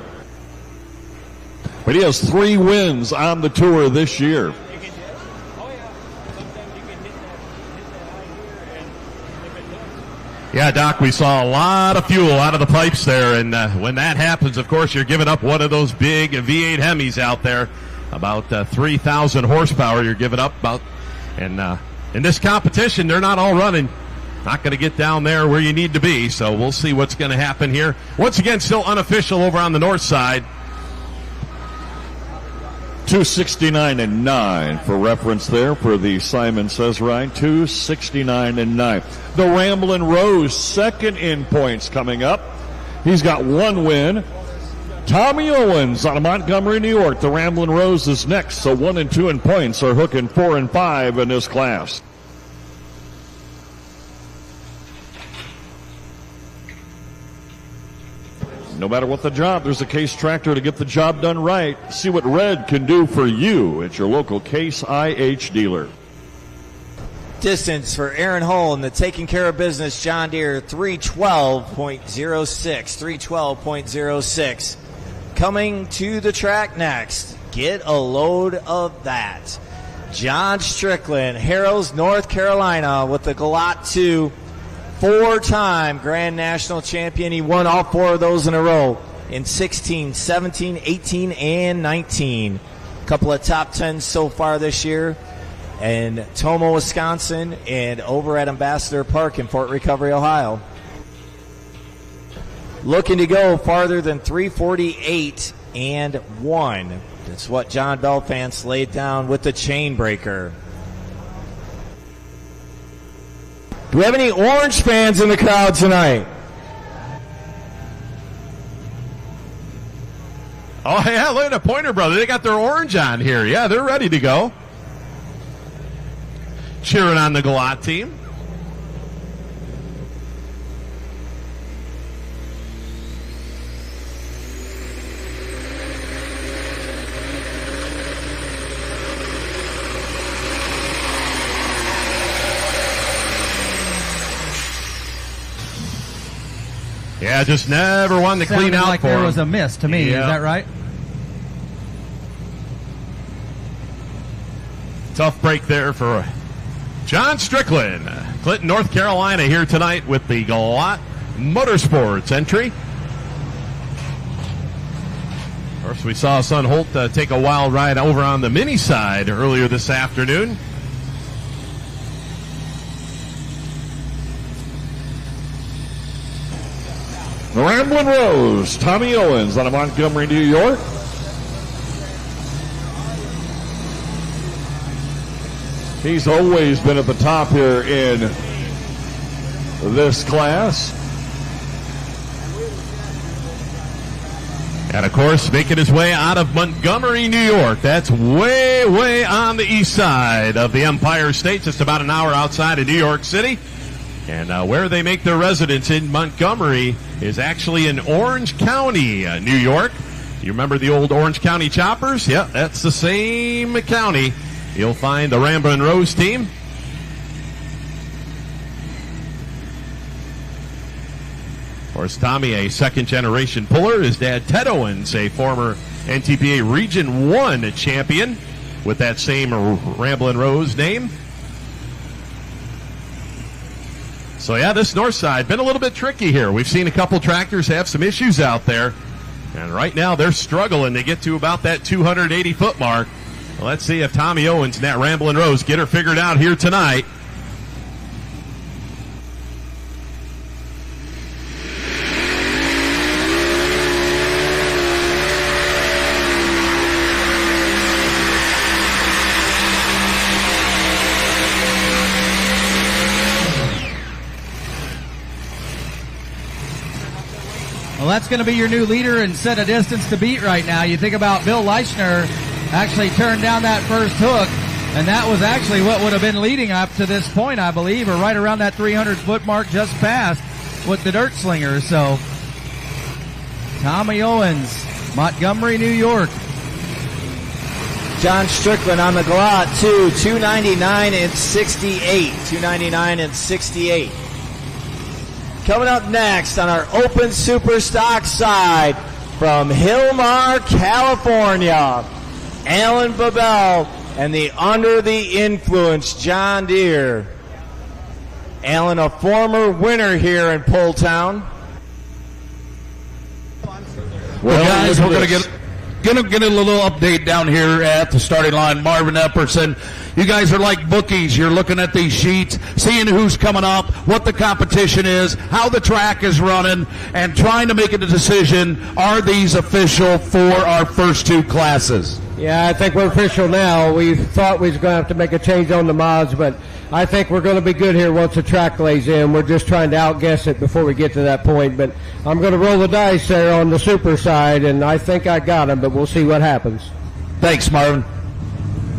But he has 3 wins on the tour this year. Yeah, Doc, we saw a lot of fuel out of the pipes there, and when that happens, of course, you're giving up one of those big V8 Hemis out there, about 3,000 horsepower you're giving up. And in this competition, they're not all running. Not going to get down there where you need to be, so we'll see what's going to happen here. Once again, still unofficial over on the north side. 269.9 for reference there for the Simon Says ride. 269.9. The Ramblin' Rose, second in points coming up. He's got 1 win. Tommy Owens out of Montgomery, New York. The Ramblin' Rose is next, so 1 and 2 in points are hooking 4 and 5 in this class. No matter what the job, there's a Case tractor to get the job done right. See what Red can do for you at your local Case IH dealer. Distance for Aaron Hull in the taking care of business John Deere 312.06. 312.06. Coming to the track next. Get a load of that. John Strickland, Harrah's, North Carolina with the Galat 2. 4-time Grand National Champion. He won all 4 of those in a row in 16, 17, 18, and 19. A couple of top 10s so far this year in Tomo, Wisconsin, and over at Ambassador Park in Fort Recovery, Ohio. Looking to go farther than 348 and 1. That's what John Belfance laid down with the chain breaker. Do we have any Orange fans in the crowd tonight? Oh, yeah, look at the Pointer Brother. They got their orange on here. Yeah, they're ready to go. Cheering on the Galat team. Yeah, just never won the clean out like for there him. was a miss to me. Yeah. Is that right? Tough break there for John Strickland. Clinton, North Carolina here tonight with the Galat Motorsports entry. Of course, we saw Son Holt take a wild ride over on the mini side earlier this afternoon. The Ramblin' Rose, Tommy Owens out of Montgomery, New York. He's always been at the top here in this class. And, of course, making his way out of Montgomery, New York. That's way, way on the east side of the Empire State, just about an hour outside of New York City. And where they make their residence in Montgomery is actually in Orange County, New York. You remember the old Orange County Choppers? Yeah, that's the same county. You'll find the Ramblin' Rose team. course, Tommy, a second-generation puller. His dad, Ted Owens, a former NTPA Region 1 champion with that same Ramblin' Rose name. So, yeah, this north side been a little bit tricky here. We've seen a couple tractors have some issues out there. And right now they're struggling to get to about that 280-foot mark. Well, let's see if Tommy Owens and that Ramblin' Rose get her figured out here tonight. Well, that's going to be your new leader and set a distance to beat right now. You think about Bill Leichner actually turned down that first hook, and that was actually what would have been leading up to this point, I believe, or right around that 300-foot mark just past with the dirt slinger. So, Tommy Owens, Montgomery, New York. John Strickland on the glot, too, 299 and 68. 299 and 68. Coming up next on our open super stock side from Hillmar, California, Alan Babel and the Under the Influence John Deere. Alan, a former winner here in Poletown. Well, guys, we're going to get a little update down here at the starting line. Marvin Epperson, you guys are like bookies. You're looking at these sheets, seeing who's coming up, what the competition is, how the track is running, and trying to make a decision, are these official for our first two classes? Yeah, I think we're official now. We thought we was going to have to make a change on the mods, but I think we're going to be good here once the track lays in. We're just trying to outguess it before we get to that point. But I'm going to roll the dice there on the super side, and I think I got him, but we'll see what happens. Thanks, Marvin.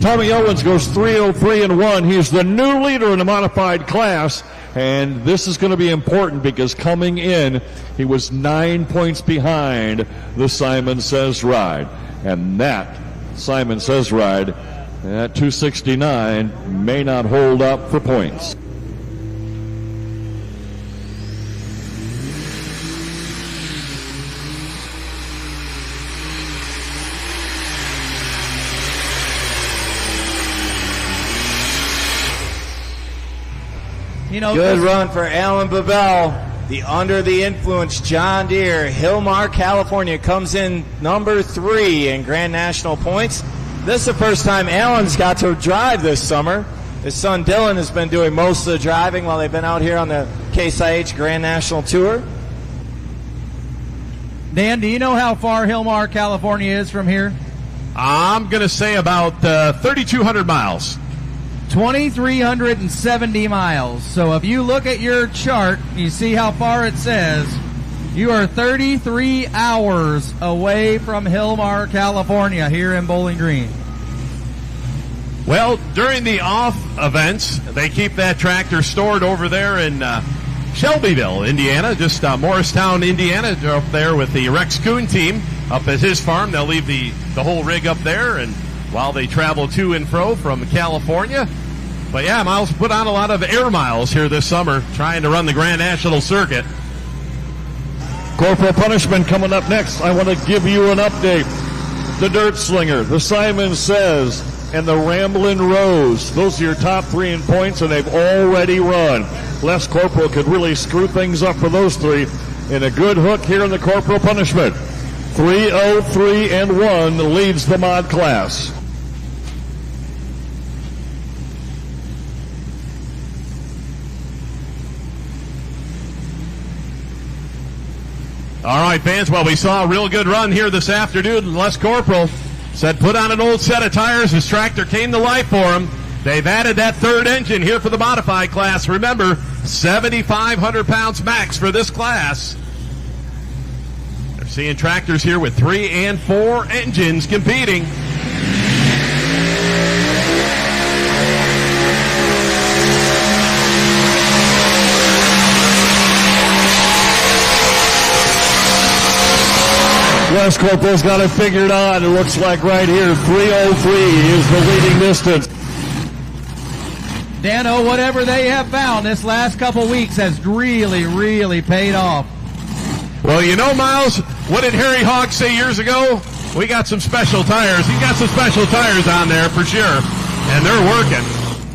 Tommy Owens goes 303-1. He's the new leader in the modified class, and this is going to be important because coming in, he was 9 points behind the Simon Says ride. And that Simon Says ride at 269 may not hold up for points. Good run for Alan Babel. The Under the Influence John Deere, Hillmar, California, comes in number 3 in Grand National points. This is the first time Alan's got to drive this summer. His son Dylan has been doing most of the driving while they've been out here on the Case IH Grand National Tour. Dan, do you know how far Hillmar, California is from here? I'm going to say about 3,200 miles. 2,370 miles. So if you look at your chart, you see how far it says. You are 33 hours away from Hillmar, California, here in Bowling Green. Well, during the off events, they keep that tractor stored over there in Shelbyville, Indiana, just Morristown, Indiana, up there with the Rex Kuhn team up at his farm. They'll leave the whole rig up there, and while they travel to and fro from California. But yeah, Miles put on a lot of air miles here this summer, trying to run the Grand National Circuit. Corporal punishment coming up next. I want to give you an update. The Dirt Slinger, the Simon Says, and the Ramblin' Rose. Those are your top 3 in points, and they've already run. Les Corporal could really screw things up for those 3. And a good hook here in the Corporal punishment. 303-1 leads the mod class. All right, fans, well, we saw a real good run here this afternoon. Les Corporal said put on an old set of tires. His tractor came to life for him. They've added that third engine here for the modified class. Remember, 7,500 pounds max for this class. They're seeing tractors here with 3 and 4 engines competing. Les Corporal's got it figured out. It looks like right here, 303 is the leading distance. Dano, whatever they have found this last couple weeks has really, really paid off. Well, you know, Miles, what did Harry Hogg say years ago? We got some special tires. He's got some special tires on there for sure, and they're working.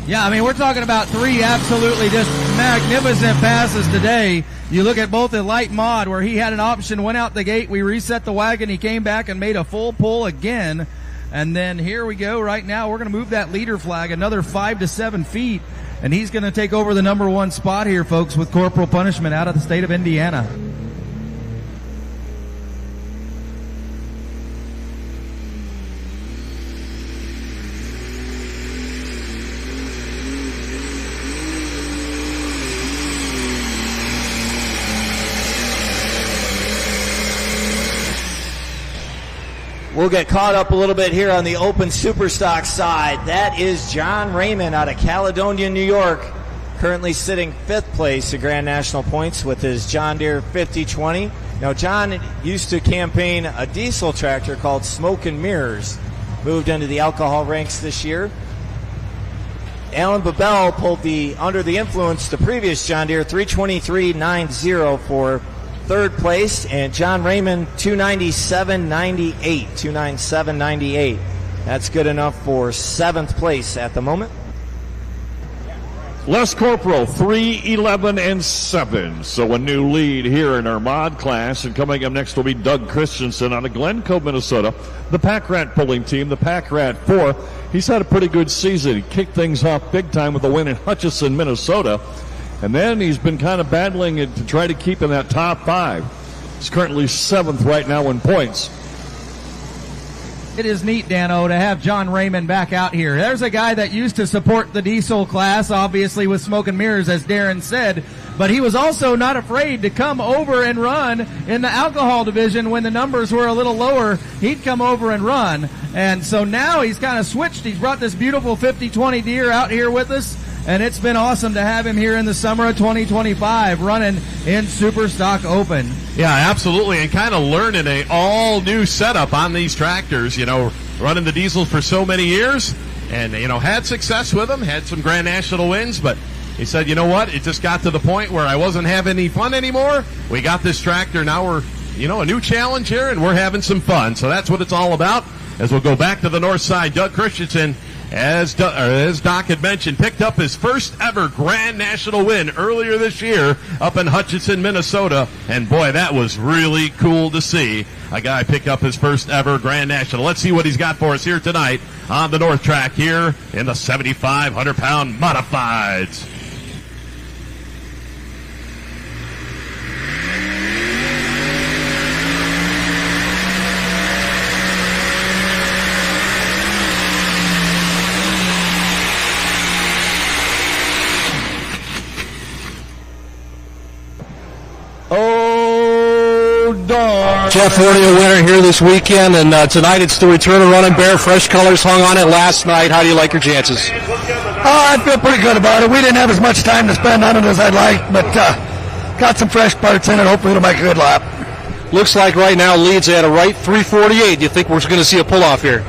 Yeah, I mean, we're talking about 3 absolutely just magnificent passes today. You look at both the light mod where he had an option, went out the gate, we reset the wagon, he came back and made a full pull again. And then here we go right now. We're going to move that leader flag another 5 to 7 feet. And he's going to take over the number 1 spot here, folks, with corporal punishment out of the state of Indiana. We'll get caught up a little bit here on the open superstock side. That is John Raymond out of Caledonia, New York, currently sitting 5th place at Grand National points with his John Deere 5020. Now, John used to campaign a diesel tractor called Smoke and Mirrors, moved into the alcohol ranks this year. Alan Babel pulled the Under the Influence, the previous John Deere 323.90 for 3rd place, and John Raymond 297.98. 297.98. That's good enough for 7th place at the moment. Les Corporal 3:11-7. So a new lead here in our mod class, and coming up next will be Doug Christensen out of Glen Cove, Minnesota. The Pack Rat pulling team, the Pack Rat 4. He's had a pretty good season. He kicked things off big time with a win in Hutchinson, Minnesota. And then he's been kind of battling it to try to keep in that top 5. He's currently 7th right now in points. It is neat, Dano, to have John Raymond back out here. There's a guy that used to support the diesel class, obviously with Smoke and Mirrors, as Darren said, but he was also not afraid to come over and run in the alcohol division when the numbers were a little lower. He'd come over and run. And so now he's kind of switched. He's brought this beautiful 5020 Deere out here with us. And it's been awesome to have him here in the summer of 2025 running in Super Stock Open. Yeah, absolutely, and kind of learning a all-new setup on these tractors, you know, running the diesels for so many years and, you know, had success with them, had some Grand National wins, but he said, you know what, it just got to the point where I wasn't having any fun anymore. We got this tractor, now we're, you know, a new challenge here, and we're having some fun. So that's what it's all about. As we'll go back to the north side, Doug Christensen, as Doc had mentioned, picked up his first ever Grand National win earlier this year up in Hutchinson, Minnesota. And boy, that was really cool to see a guy pick up his first ever Grand National. Let's see what he's got for us here tonight on the North Track here in the 7,500-pound modifieds. Jeff Forney, a winner here this weekend, and tonight it's the return of Running Bear. Fresh colors hung on it last night. How do you like your chances? I feel pretty good about it. We didn't have as much time to spend on it as I'd like, but got some fresh parts in it. Hopefully it'll make a good lap. Looks like right now leads at a right 348. Do you think we're going to see a pull-off here?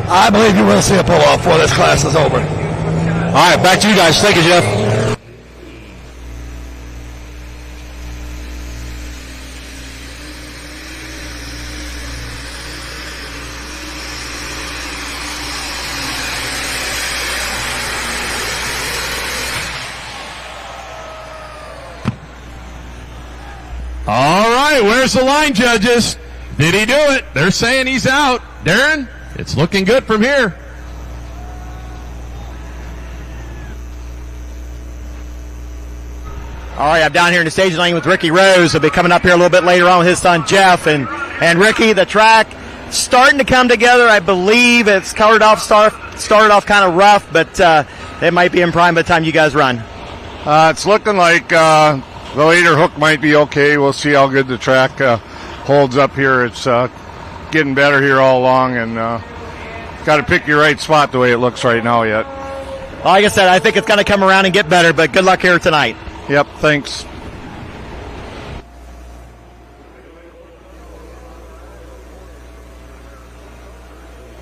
I believe you will see a pull-off before this class is over. All right, back to you guys. Thank you, Jeff. All right, where's the line, judges? Did he do it? They're saying he's out. Darren, it's looking good from here. All right, I'm down here in the stage lane with Ricky Rose. He'll be coming up here a little bit later on with his son Jeff. And Ricky, the track starting to come together. I believe it's started off kind of rough, but it might be in prime by the time you guys run. It's looking like the leader hook might be okay. We'll see how good the track holds up here. It's getting better here all along, and got to pick your right spot the way it looks right now yet. Well, like I said, I think it's going to come around and get better, but good luck here tonight. Yep, thanks.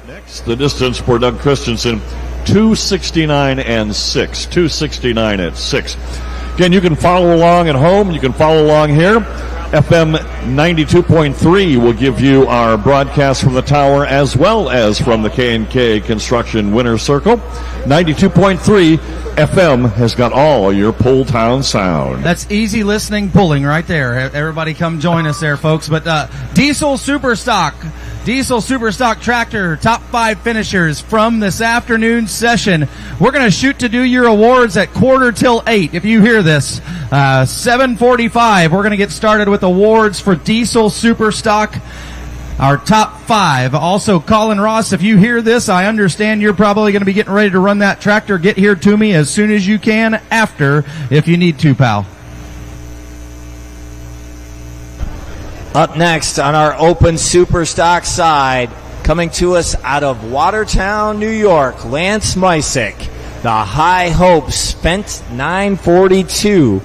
Next, the distance for Doug Christensen, 2:69 and 6. 2:69 at 6. Again, you can follow along at home. You can follow along here. FM 92.3 will give you our broadcast from the tower as well as from the K&K Construction Winner's Circle. 92.3 FM has got all your Pull Town sound. That's easy listening pulling right there. Everybody come join us there, folks. But Diesel Superstock tractor, top 5 finishers from this afternoon session. We're going to shoot to do your awards at 7:45. If you hear this, 7:45, we're going to get started with awards for Diesel Superstock. Our top 5. Also, Colin Ross, if you hear this, I understand you're probably going to be getting ready to run that tractor. Get here to me as soon as you can after, if you need to, pal. Up next on our open Superstock side, coming to us out of Watertown, New York, Lance Mysick. The High Hopes spent 942.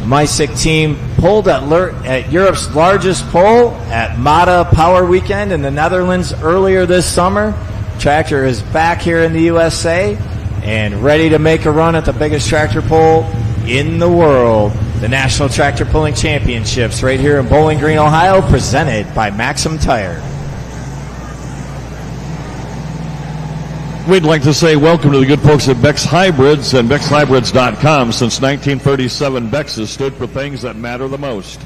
Mysick team pulled at Europe's largest pull at Mata Power Weekend in the Netherlands earlier this summer. Tractor is back here in the USA and ready to make a run at the biggest tractor pull in the world. The National Tractor Pulling Championships right here in Bowling Green, Ohio, presented by Maxim Tire. We'd like to say welcome to the good folks at Beck's Hybrids and BecksHybrids.com. Since 1937, Beck's has stood for things that matter the most: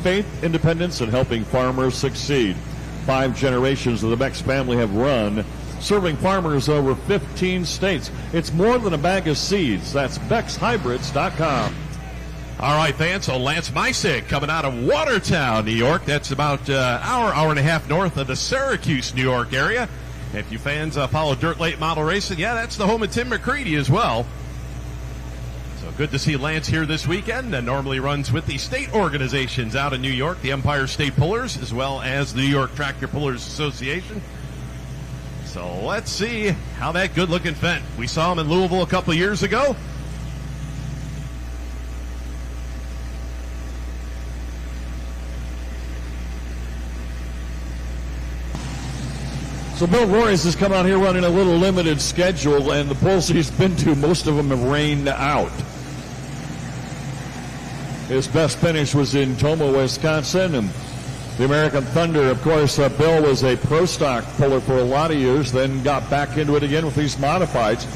faith, independence, and helping farmers succeed. 5 generations of the Beck's family have run, serving farmers over 15 states. It's more than a bag of seeds. That's BecksHybrids.com. All right, fans, so Lance Mysick coming out of Watertown, New York. That's about hour and a half north of the Syracuse, New York area. If you fans follow dirt late model racing, yeah, that's the home of Tim McCready as well. So good to see Lance here this weekend. And normally runs with the state organizations out in New York, the Empire State Pullers, as well as the New York Tractor Pullers Association. So let's see how that good-looking Fendt. We saw him in Louisville a couple of years ago. So Bill Royce has come out here running a little limited schedule, and the pulls he's been to, most of them have rained out. His best finish was in Tomah, Wisconsin, and the American Thunder, of course, Bill was a pro stock puller for a lot of years, then got back into it again with these modifieds.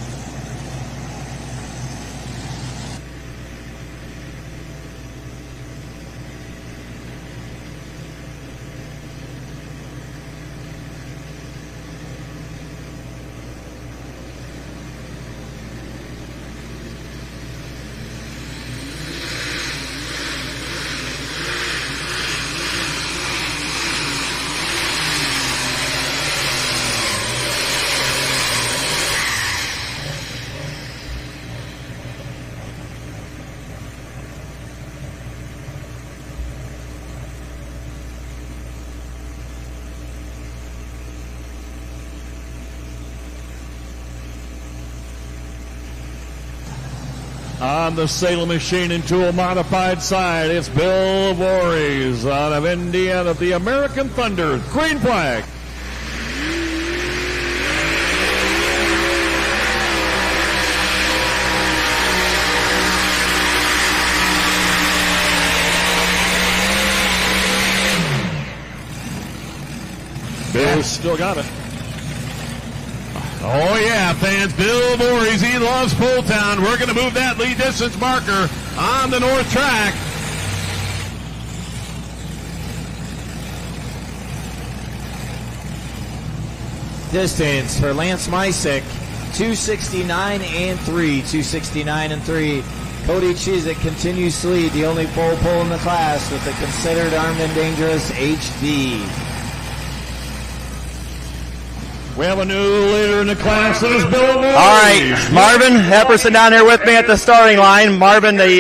On the Salem Machine and Tool modified side, it's Bill Voorhees out of Indiana, the American Thunder. Green flag. Bill's still got it. Oh, yeah, fans. Bill Voorhees, he loves Pulltown. We're going to move that lead distance marker on the north track. Distance for Lance Mysick, 269 and 3. 269 and 3. Cody Chizik continues to lead, the only full pull in the class with the considered Armed and Dangerous HD. We have a new leader in the class. That is Bill Voorhees. All right, Marvin Epperson down there with me at the starting line. Marvin, the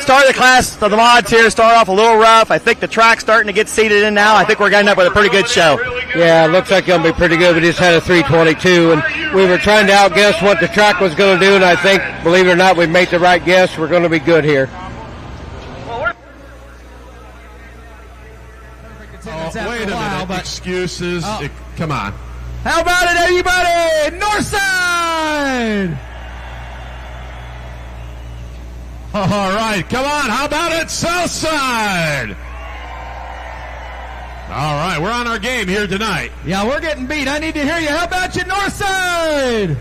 start of the class, the mods here start off a little rough. I think the track's starting to get seated in now. I think we're getting up with a pretty good show. Yeah, it looks like it's going to be pretty good. We just had a 322, and we were trying to outguess what the track was going to do, and I think, believe it or not, we made the right guess. We're going to be good here. Wait a minute. Excuses. Come on. How about it, everybody? North side! All right, come on. How about it, Southside? All right, we're on our game here tonight. Yeah, we're getting beat. I need to hear you. How about you, Northside?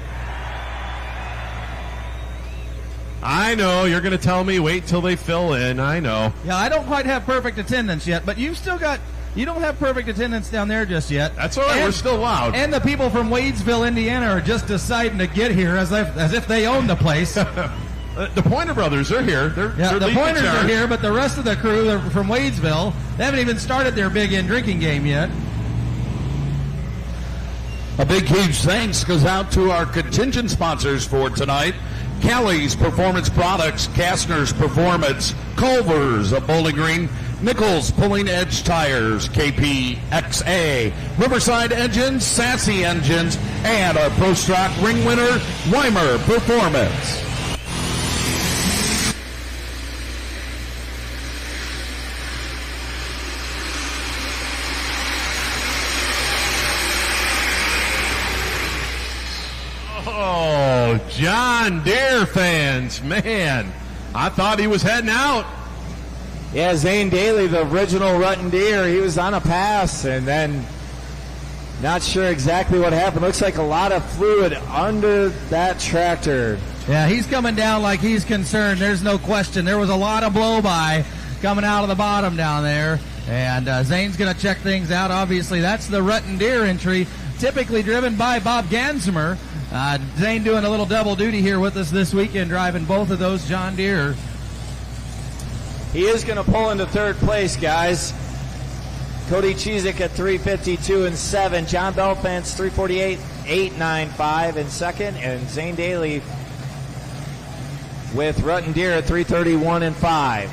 I know, you're going to tell me wait till they fill in. I know. Yeah, I don't quite have perfect attendance yet, but you don't have perfect attendance down there just yet. That's all right, we're still loud. And the people from Wadesville, Indiana are just deciding to get here as if they own the place. The Pointer Brothers are here. They're the Pointers are here, but the rest of the crew, they're from Wadesville, they haven't even started their big drinking game yet. A big, huge thanks goes out to our contingent sponsors for tonight. Kelly's Performance Products, Kastner's Performance, Culver's of Bowling Green, Nichols Pulling Edge Tires, KPXA, Riverside Engines, Sassy Engines, and our Pro Stock ring winner, Weimer Performance. Oh, John Deere fans, man, I thought he was heading out. Yeah, Zane Daly, the original Rutten Deer, he was on a pass and then not sure exactly what happened. Looks like a lot of fluid under that tractor. Yeah, he's coming down like he's concerned. There's no question. There was a lot of blow-by coming out of the bottom down there. And Zane's going to check things out. Obviously, that's the Rutten Deer entry, typically driven by Bob Gansimer. Zane doing a little double duty here with us this weekend, driving both of those John Deere. He is going to pull into third place, guys. Cody Cheezick at 3:52 and 7. John Belfance 3:48.895 in second, and Zane Daly with Rutten Deer at 3:31 and 5.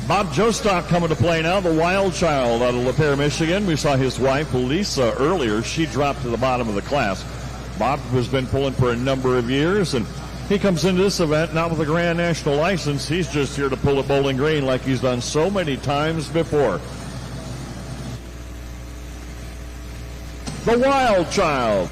Bob Jostock coming to play now, the wild child out of Lapeer, Michigan. We saw his wife, Lisa, earlier. She dropped to the bottom of the class. Bob has been pulling for a number of years, and he comes into this event not with a Grand National license. He's just here to pull at Bowling Green like he's done so many times before. The wild child.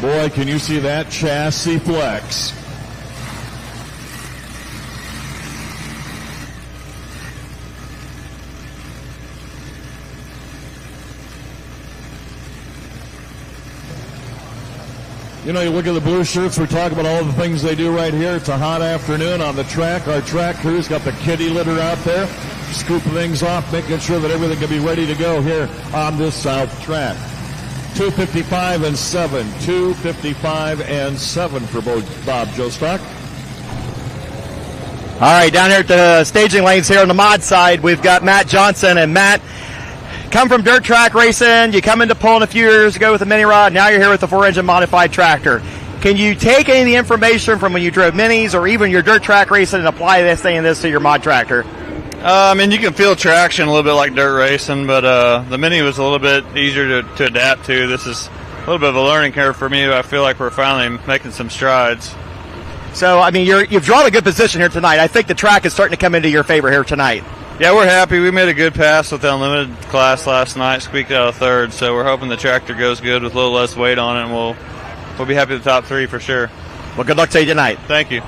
Boy, can you see that chassis flex. You know, you look at the blue shirts, we're talking about all the things they do right here. It's a hot afternoon on the track. Our track crew's got the kitty litter out there, scooping things off, making sure that everything can be ready to go here on this south track. 2:55 and 7. 2:55 and 7 for Bob Jostock. All right, down here at the staging lanes here on the mod side, we've got Matt Johnson. And Matt, come from dirt track racing. You come into pulling a few years ago with a mini rod. Now you're here with the 4-engine modified tractor. Can you take any of the information from when you drove minis or even your dirt track racing and apply this to your mod tractor? I mean, you can feel traction a little bit like dirt racing, but the Mini was a little bit easier to adapt to. This is a little bit of a learning curve for me, but I feel like we're finally making some strides. So, I mean, you've drawn a good position here tonight. I think the track is starting to come into your favor here tonight. Yeah, we're happy. We made a good pass with the unlimited class last night, squeaked out a third, so we're hoping the tractor goes good with a little less weight on it, and we'll be happy with the top three for sure. Well, good luck to you tonight. Thank you.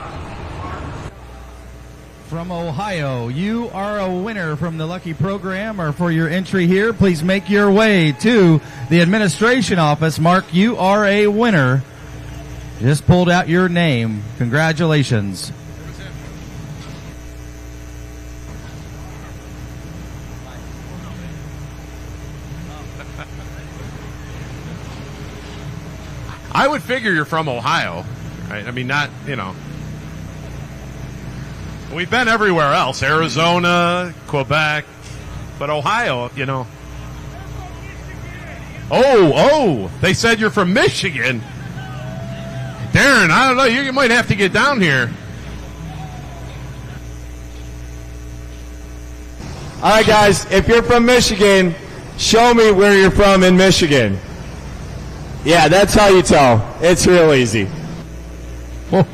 From Ohio, you are a winner from the Lucky Program, or for your entry here, please make your way to the administration office. Mark, you are a winner. Just pulled out your name. Congratulations. I would figure you're from Ohio, right? I mean, not, you know. We've been everywhere else, Arizona, Quebec, but Ohio, you know. Oh, they said you're from Michigan. Darren, I don't know, you might have to get down here. All right, guys, if you're from Michigan, show me where you're from in Michigan. Yeah, that's how you tell. It's real easy. All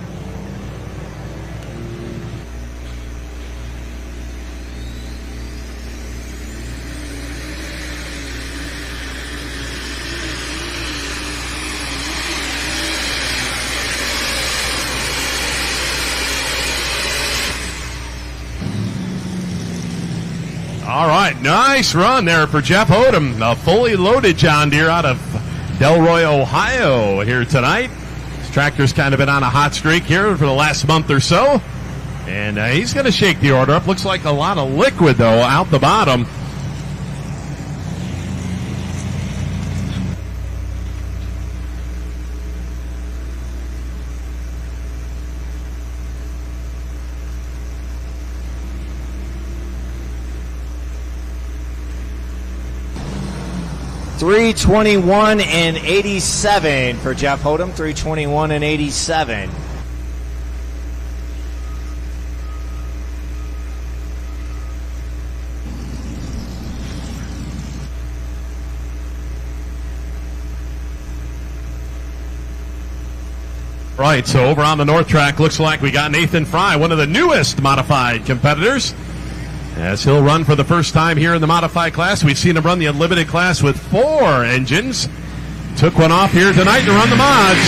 right, nice run there for Jeff Odom, a fully loaded John Deere out of Delroy, Ohio here tonight. His tractor's kind of been on a hot streak here for the last month or so, and he's going to shake the order up. Looks like a lot of liquid, though, out the bottom. .321 and 87 for Jeff Odom. 321 and 87. Right, so over on the north track, looks like we got Nathan Fry, one of the newest modified competitors, as he'll run for the first time here in the modified class. We've seen him run the unlimited class with 4 engines. Took one off here tonight to run the mods.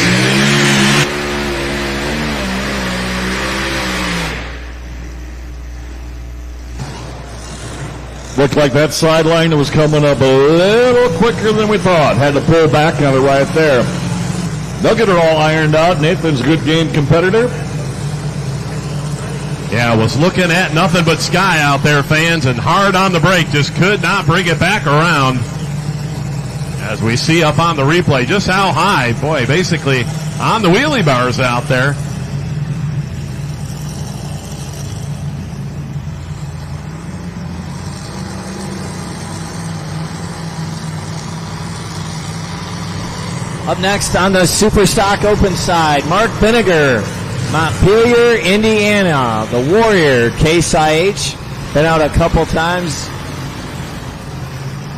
Looked like that sideline was coming up a little quicker than we thought. Had to pull back on it right there. They'll get it all ironed out. Nathan's a good game competitor. Yeah, was looking at nothing but sky out there, fans, and hard on the brake. Just could not bring it back around. As we see up on the replay, just how high, boy, basically on the wheelie bars out there. Up next on the Superstock Open side, Mark Vinegar, Montpelier, Indiana. The Warrior, Case IH, been out a couple times.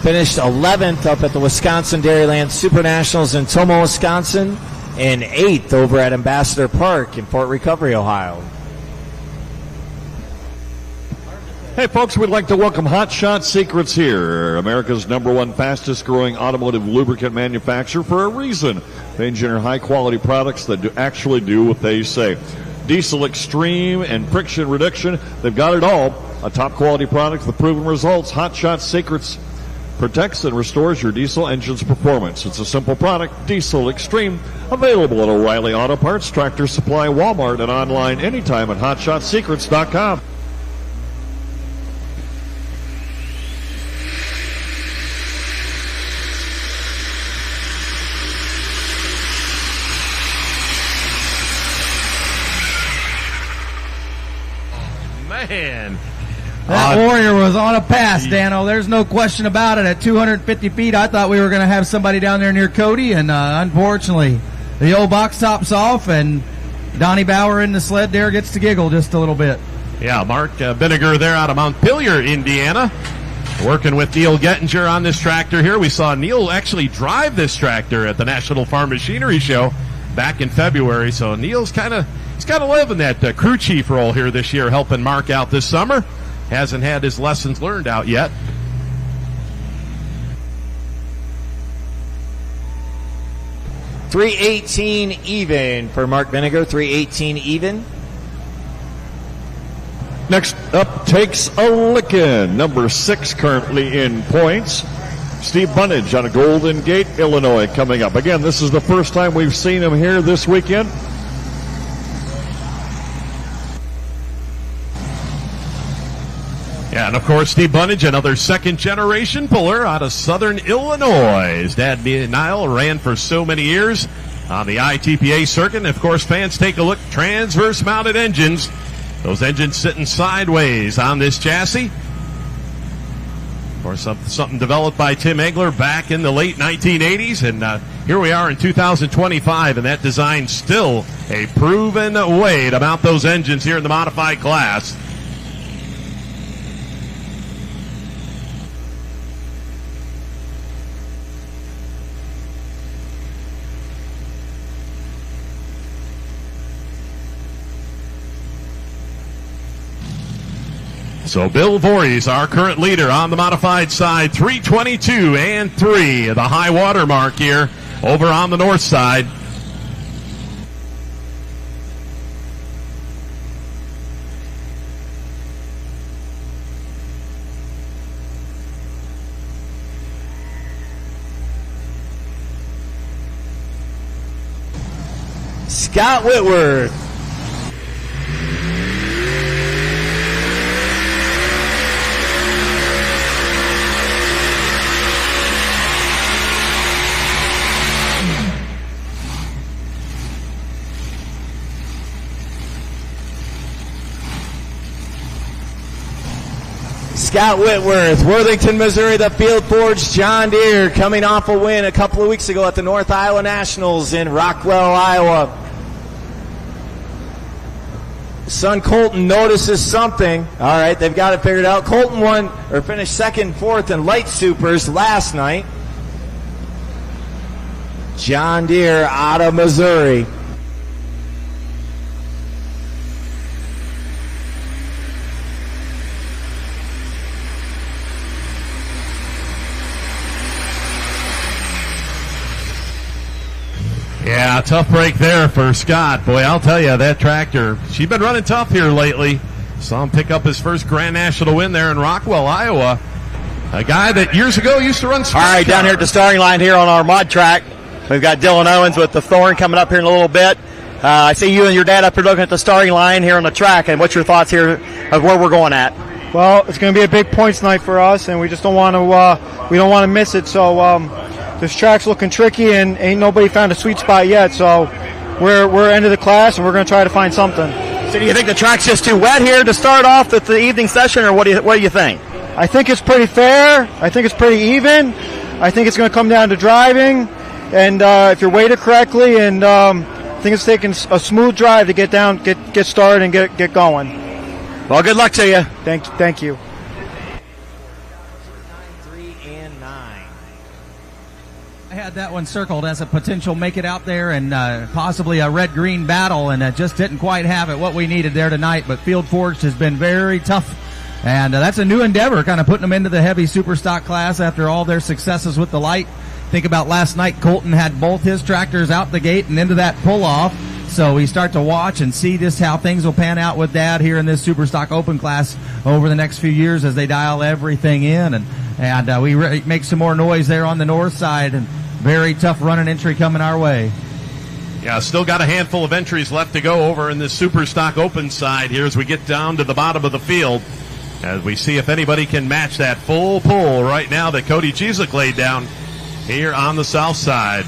Finished 11th up at the Wisconsin Dairyland Super Nationals in Tomo, Wisconsin, and 8th over at Ambassador Park in Fort Recovery, Ohio. Hey folks, we'd like to welcome Hot Shot Secrets here, America's #1 fastest growing automotive lubricant manufacturer for a reason. They engineer high quality products that actually do what they say. Diesel Extreme and friction reduction, they've got it all. A top quality product with proven results. Hot Shot Secrets protects and restores your diesel engine's performance. It's a simple product, Diesel Extreme, available at O'Reilly Auto Parts, Tractor Supply, Walmart, and online anytime at hotshotsecrets.com. Man. That Warrior was on a pass, Dano. There's no question about it. At 250 feet, I thought we were going to have somebody down there near Cody, and unfortunately, the old box top's off, and Donnie Bauer in the sled there gets to giggle just a little bit. Yeah, Mark Vinegar there out of Montpelier, Indiana, working with Neil Gettinger on this tractor here. We saw Neil actually drive this tractor at the National Farm Machinery Show back in February, so Neil's kind of living that crew chief role here this year, helping Mark out this summer. Hasn't had his lessons learned out yet. .318 even for Mark Vinegar. .318 even. Next up, Takes a Lickin', #6 currently in points. Steve Bunnage out of Golden Gate, Illinois, coming up. Again, this is the first time we've seen him here this weekend. Yeah, and of course, Steve Bunnage, another second-generation puller out of Southern Illinois. His dad, Niall, ran for so many years on the ITPA circuit. And of course, fans, take a look. Transverse-mounted engines. Those engines sitting sideways on this chassis. Of course, something developed by Tim Engler back in the late 1980s. And here we are in 2025, and that design's still a proven way to mount those engines here in the modified class. So Bill Voorhees, our current leader on the modified side, 3:22 and 3, the high water mark here over on the north side. Scott Whitworth. Scott Whitworth, Worthington, Missouri, the Field Forge John Deere, coming off a win a couple of weeks ago at the North Iowa Nationals in Rockwell, Iowa. Son Colton notices something. All right, they've got it figured out. Colton finished second, fourth in light supers last night. John Deere out of Missouri. Yeah, tough break there for Scott. Boy, I'll tell you, that tractor, she's been running tough here lately. Saw him pick up his first Grand National win there in Rockwell, Iowa. A guy that years ago used to run sprint All right, cars. down here at the starting line here on our mod track, we've got Dylan Owens with the Thorn coming up here in a little bit. I see you and your dad up here looking at the starting line here on the track, and what's your thoughts here of where we're going at? Well, it's going to be a big points night for us, and we just don't want to miss it. So this track's looking tricky, and ain't nobody found a sweet spot yet. So we're end of the class, and we're going to try to find something. So do you think the track's just too wet here to start off the evening session, or what do you think? I think it's pretty fair. I think it's pretty even. I think it's going to come down to driving, and if you're weighted correctly, and I think it's taking a smooth drive to get started and get going. Well, good luck to you. Thank you. 3 and 9. I had that one circled as a potential make it out there and possibly a red-green battle, and just didn't quite have it what we needed there tonight. But Field Forged has been very tough, and that's a new endeavor, kind of putting them into the heavy super stock class after all their successes with the light. Think about last night, Colton had both his tractors out the gate and into that pull-off. So we start to watch and see just how things will pan out with Dad here in this Super Stock Open class over the next few years as they dial everything in. And we make some more noise there on the north side, and very tough running entry coming our way. Yeah, still got a handful of entries left to go over in this Super Stock Open side here as we get down to the bottom of the field, as we see if anybody can match that full pull right now that Cody Cheezick laid down here on the south side.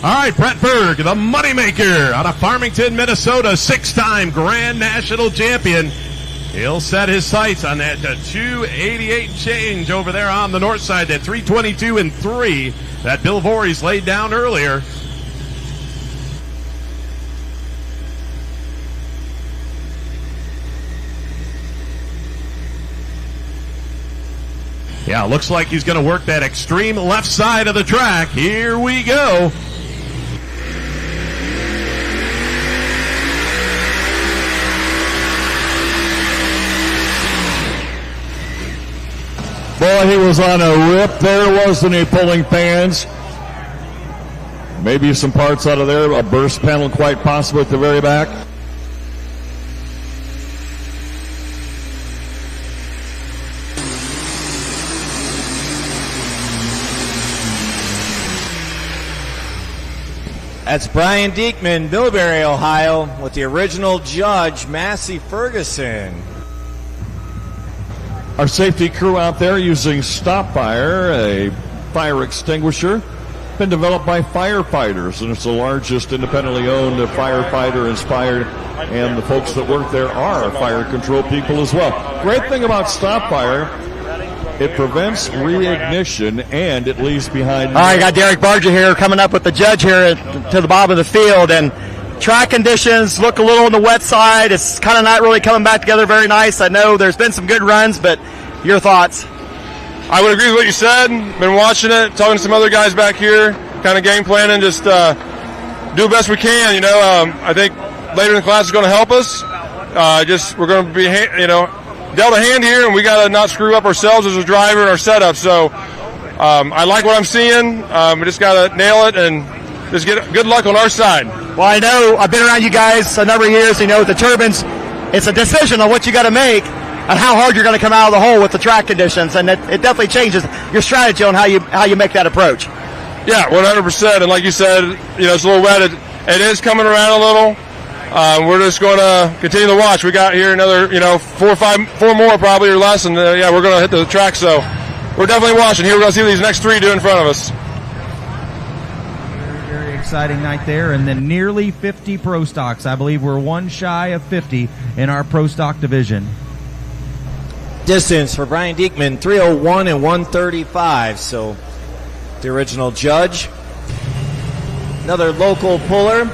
All right, Brett Berg, the moneymaker out of Farmington, Minnesota, 6-time Grand National champion. He'll set his sights on that 288 change over there on the north side, that 322 and 3 that Bill Voorhees laid down earlier. Yeah, looks like he's going to work that extreme left side of the track. Here we go. Boy, he was on a rip there, wasn't he, pulling fans? Maybe some parts out of there, a burst panel quite possible at the very back. That's Brian Diekman, Millbury, Ohio, with the original judge, Massey Ferguson. Our safety crew out there using Stop Fire, a fire extinguisher, been developed by firefighters, and it's the largest independently owned firefighter inspired, and the folks that work there are fire control people as well. Great thing about Stop Fire, it prevents reignition and it leaves behind. All right, got Derek Barger here coming up with the judge here to the bottom of the field, and Track conditions look a little on the wet side. It's kind of not really coming back together very nice. I know there's been some good runs, but your thoughts? I would agree with what you said. Been watching it, talking to some other guys back here, kind of game planning, just do the best we can. You know, I think later in the class is going to help us. We're going to be, dealt a hand here, and we got to not screw up ourselves as a driver and our setup. So I like what I'm seeing. We just got to nail it and just get good luck on our side. Well, I know I've been around you guys a number of years. You know, the turbines, it's a decision on what you got to make and how hard you're going to come out of the hole with the track conditions, and it definitely changes your strategy on how you make that approach. Yeah, 100%. And like you said, it's a little wet. It is coming around a little. We're just going to continue to watch. We got here another, 4 more probably or less, and we're going to hit the track. So we're definitely watching. Here we're going to see what these next 3 do in front of us. Very, very exciting night there, and then nearly 50 Pro Stocks. I believe we're one shy of 50 in our Pro Stock division. Distance for Brian Diekman, 3:01 and 1:35. So the original judge. Another local puller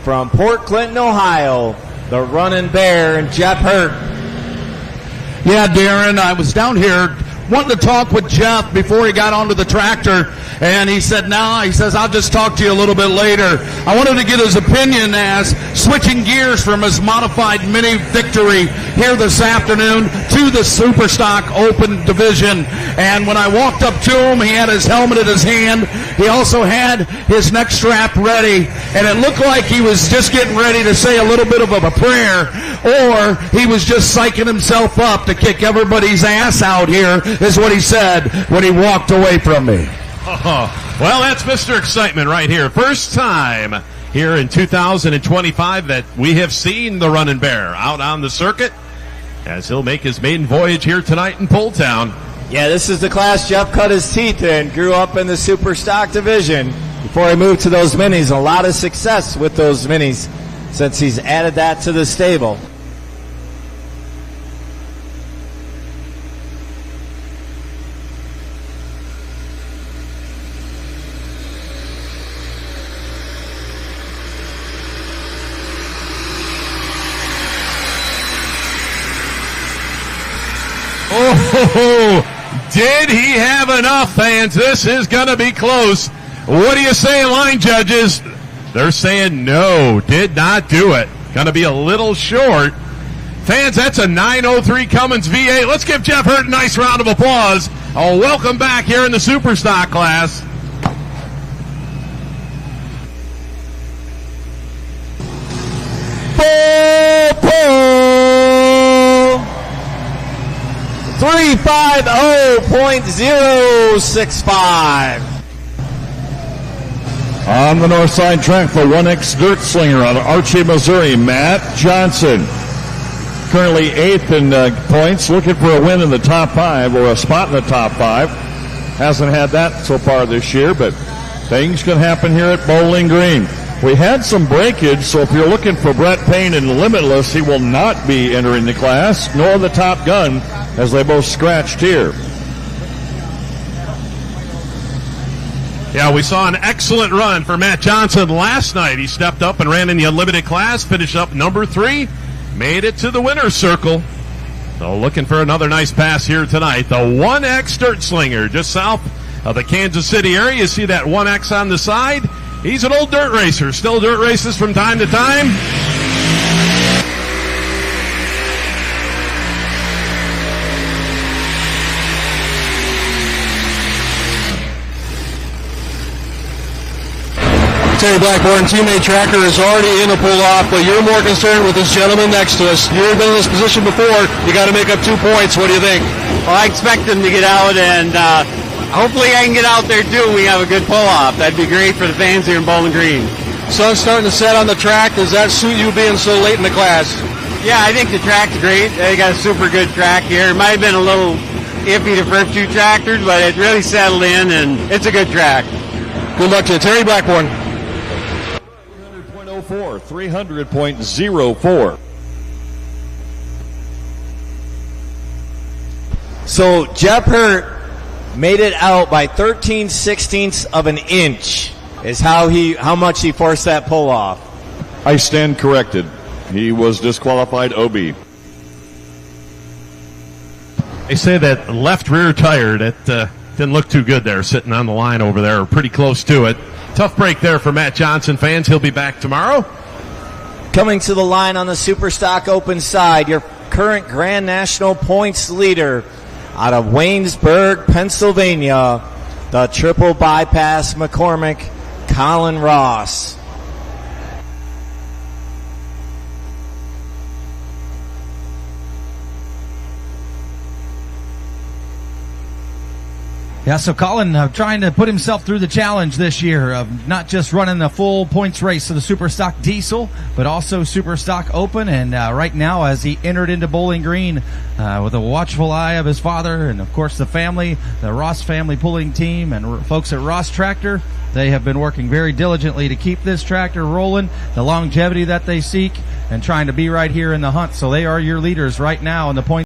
from Port Clinton, Ohio, the Running Bear, and Jeff Hurt. Yeah, Darren, I was down here wanting to talk with Jeff before he got onto the tractor, and he said, I'll just talk to you a little bit later. I wanted to get his opinion as switching gears from his modified mini victory here this afternoon to the Superstock Open Division. And when I walked up to him, he had his helmet in his hand. He also had his neck strap ready, and it looked like he was just getting ready to say a little bit of a prayer, or he was just psyching himself up to kick everybody's ass out here, is what he said when he walked away from me. Well, that's Mr. Excitement right here. First time here in 2025 that we have seen the Running Bear out on the circuit as he'll make his maiden voyage here tonight in Pulltown. Yeah, this is the class Jeff cut his teeth in. Grew up in the super stock division before he moved to those minis. A lot of success with those minis since he's added that to the stable. Oh, did he have enough, fans? This is going to be close. What do you say, line judges? They're saying no, did not do it. Going to be a little short. Fans, that's a 903 Cummins V8. Let's give Jeff Hurt a nice round of applause. Welcome back here in the Superstock class. FullPull 350.065. On the north side track, the 1X Dirt Slinger out of Archie, Missouri, Matt Johnson. Currently 8th in points, looking for a win in the top 5 or a spot in the top 5. Hasn't had that so far this year, but things can happen here at Bowling Green. We had some breakage, so if you're looking for Brett Payne in Limitless, he will not be entering the class, nor the Top Gun, as they both scratched here. Yeah, we saw an excellent run for Matt Johnson last night. He stepped up and ran in the Unlimited class, finished up number 3, made it to the winner's circle. So looking for another nice pass here tonight. The 1X Dirt Slinger, just south of the Kansas City area. You see that 1X on the side. He's an old dirt racer, still dirt races from time to time. Terry Blackburn, teammate tracker, is already in a pull-off, but you're more concerned with this gentleman next to us. You've been in this position before. You got to make up 2 points. What do you think? Well, I expect him to get out, and hopefully I can get out there too. We have a good pull-off. That'd be great for the fans here in Bowling Green. Sun's starting to set on the track. Does that suit you being so late in the class? Yeah, I think the track's great. They got a super good track here. It might have been a little iffy the first 2 tractors, but it really settled in, and it's a good track. Good luck to you. Terry Blackburn. 300.04. So Jeff Hurt made it out by 13/16 of an inch is how much he forced that pull off. I stand corrected. He was disqualified OB. They say that left rear tire, that didn't look too good there, sitting on the line over there, or pretty close to it. Tough break there for Matt Johnson fans. He'll be back tomorrow. Coming to the line on the Superstock Open side, your current Grand National points leader out of Waynesburg, Pennsylvania, the triple bypass McCormick, Colin Ross. Yeah, so Colin trying to put himself through the challenge this year of not just running the full points race of the Superstock Diesel, but also Superstock Open. And right now, as he entered into Bowling Green with a watchful eye of his father and, of course, the family, the Ross family pulling team and folks at Ross Tractor, they have been working very diligently to keep this tractor rolling, the longevity that they seek, and trying to be right here in the hunt. So they are your leaders right now in the points.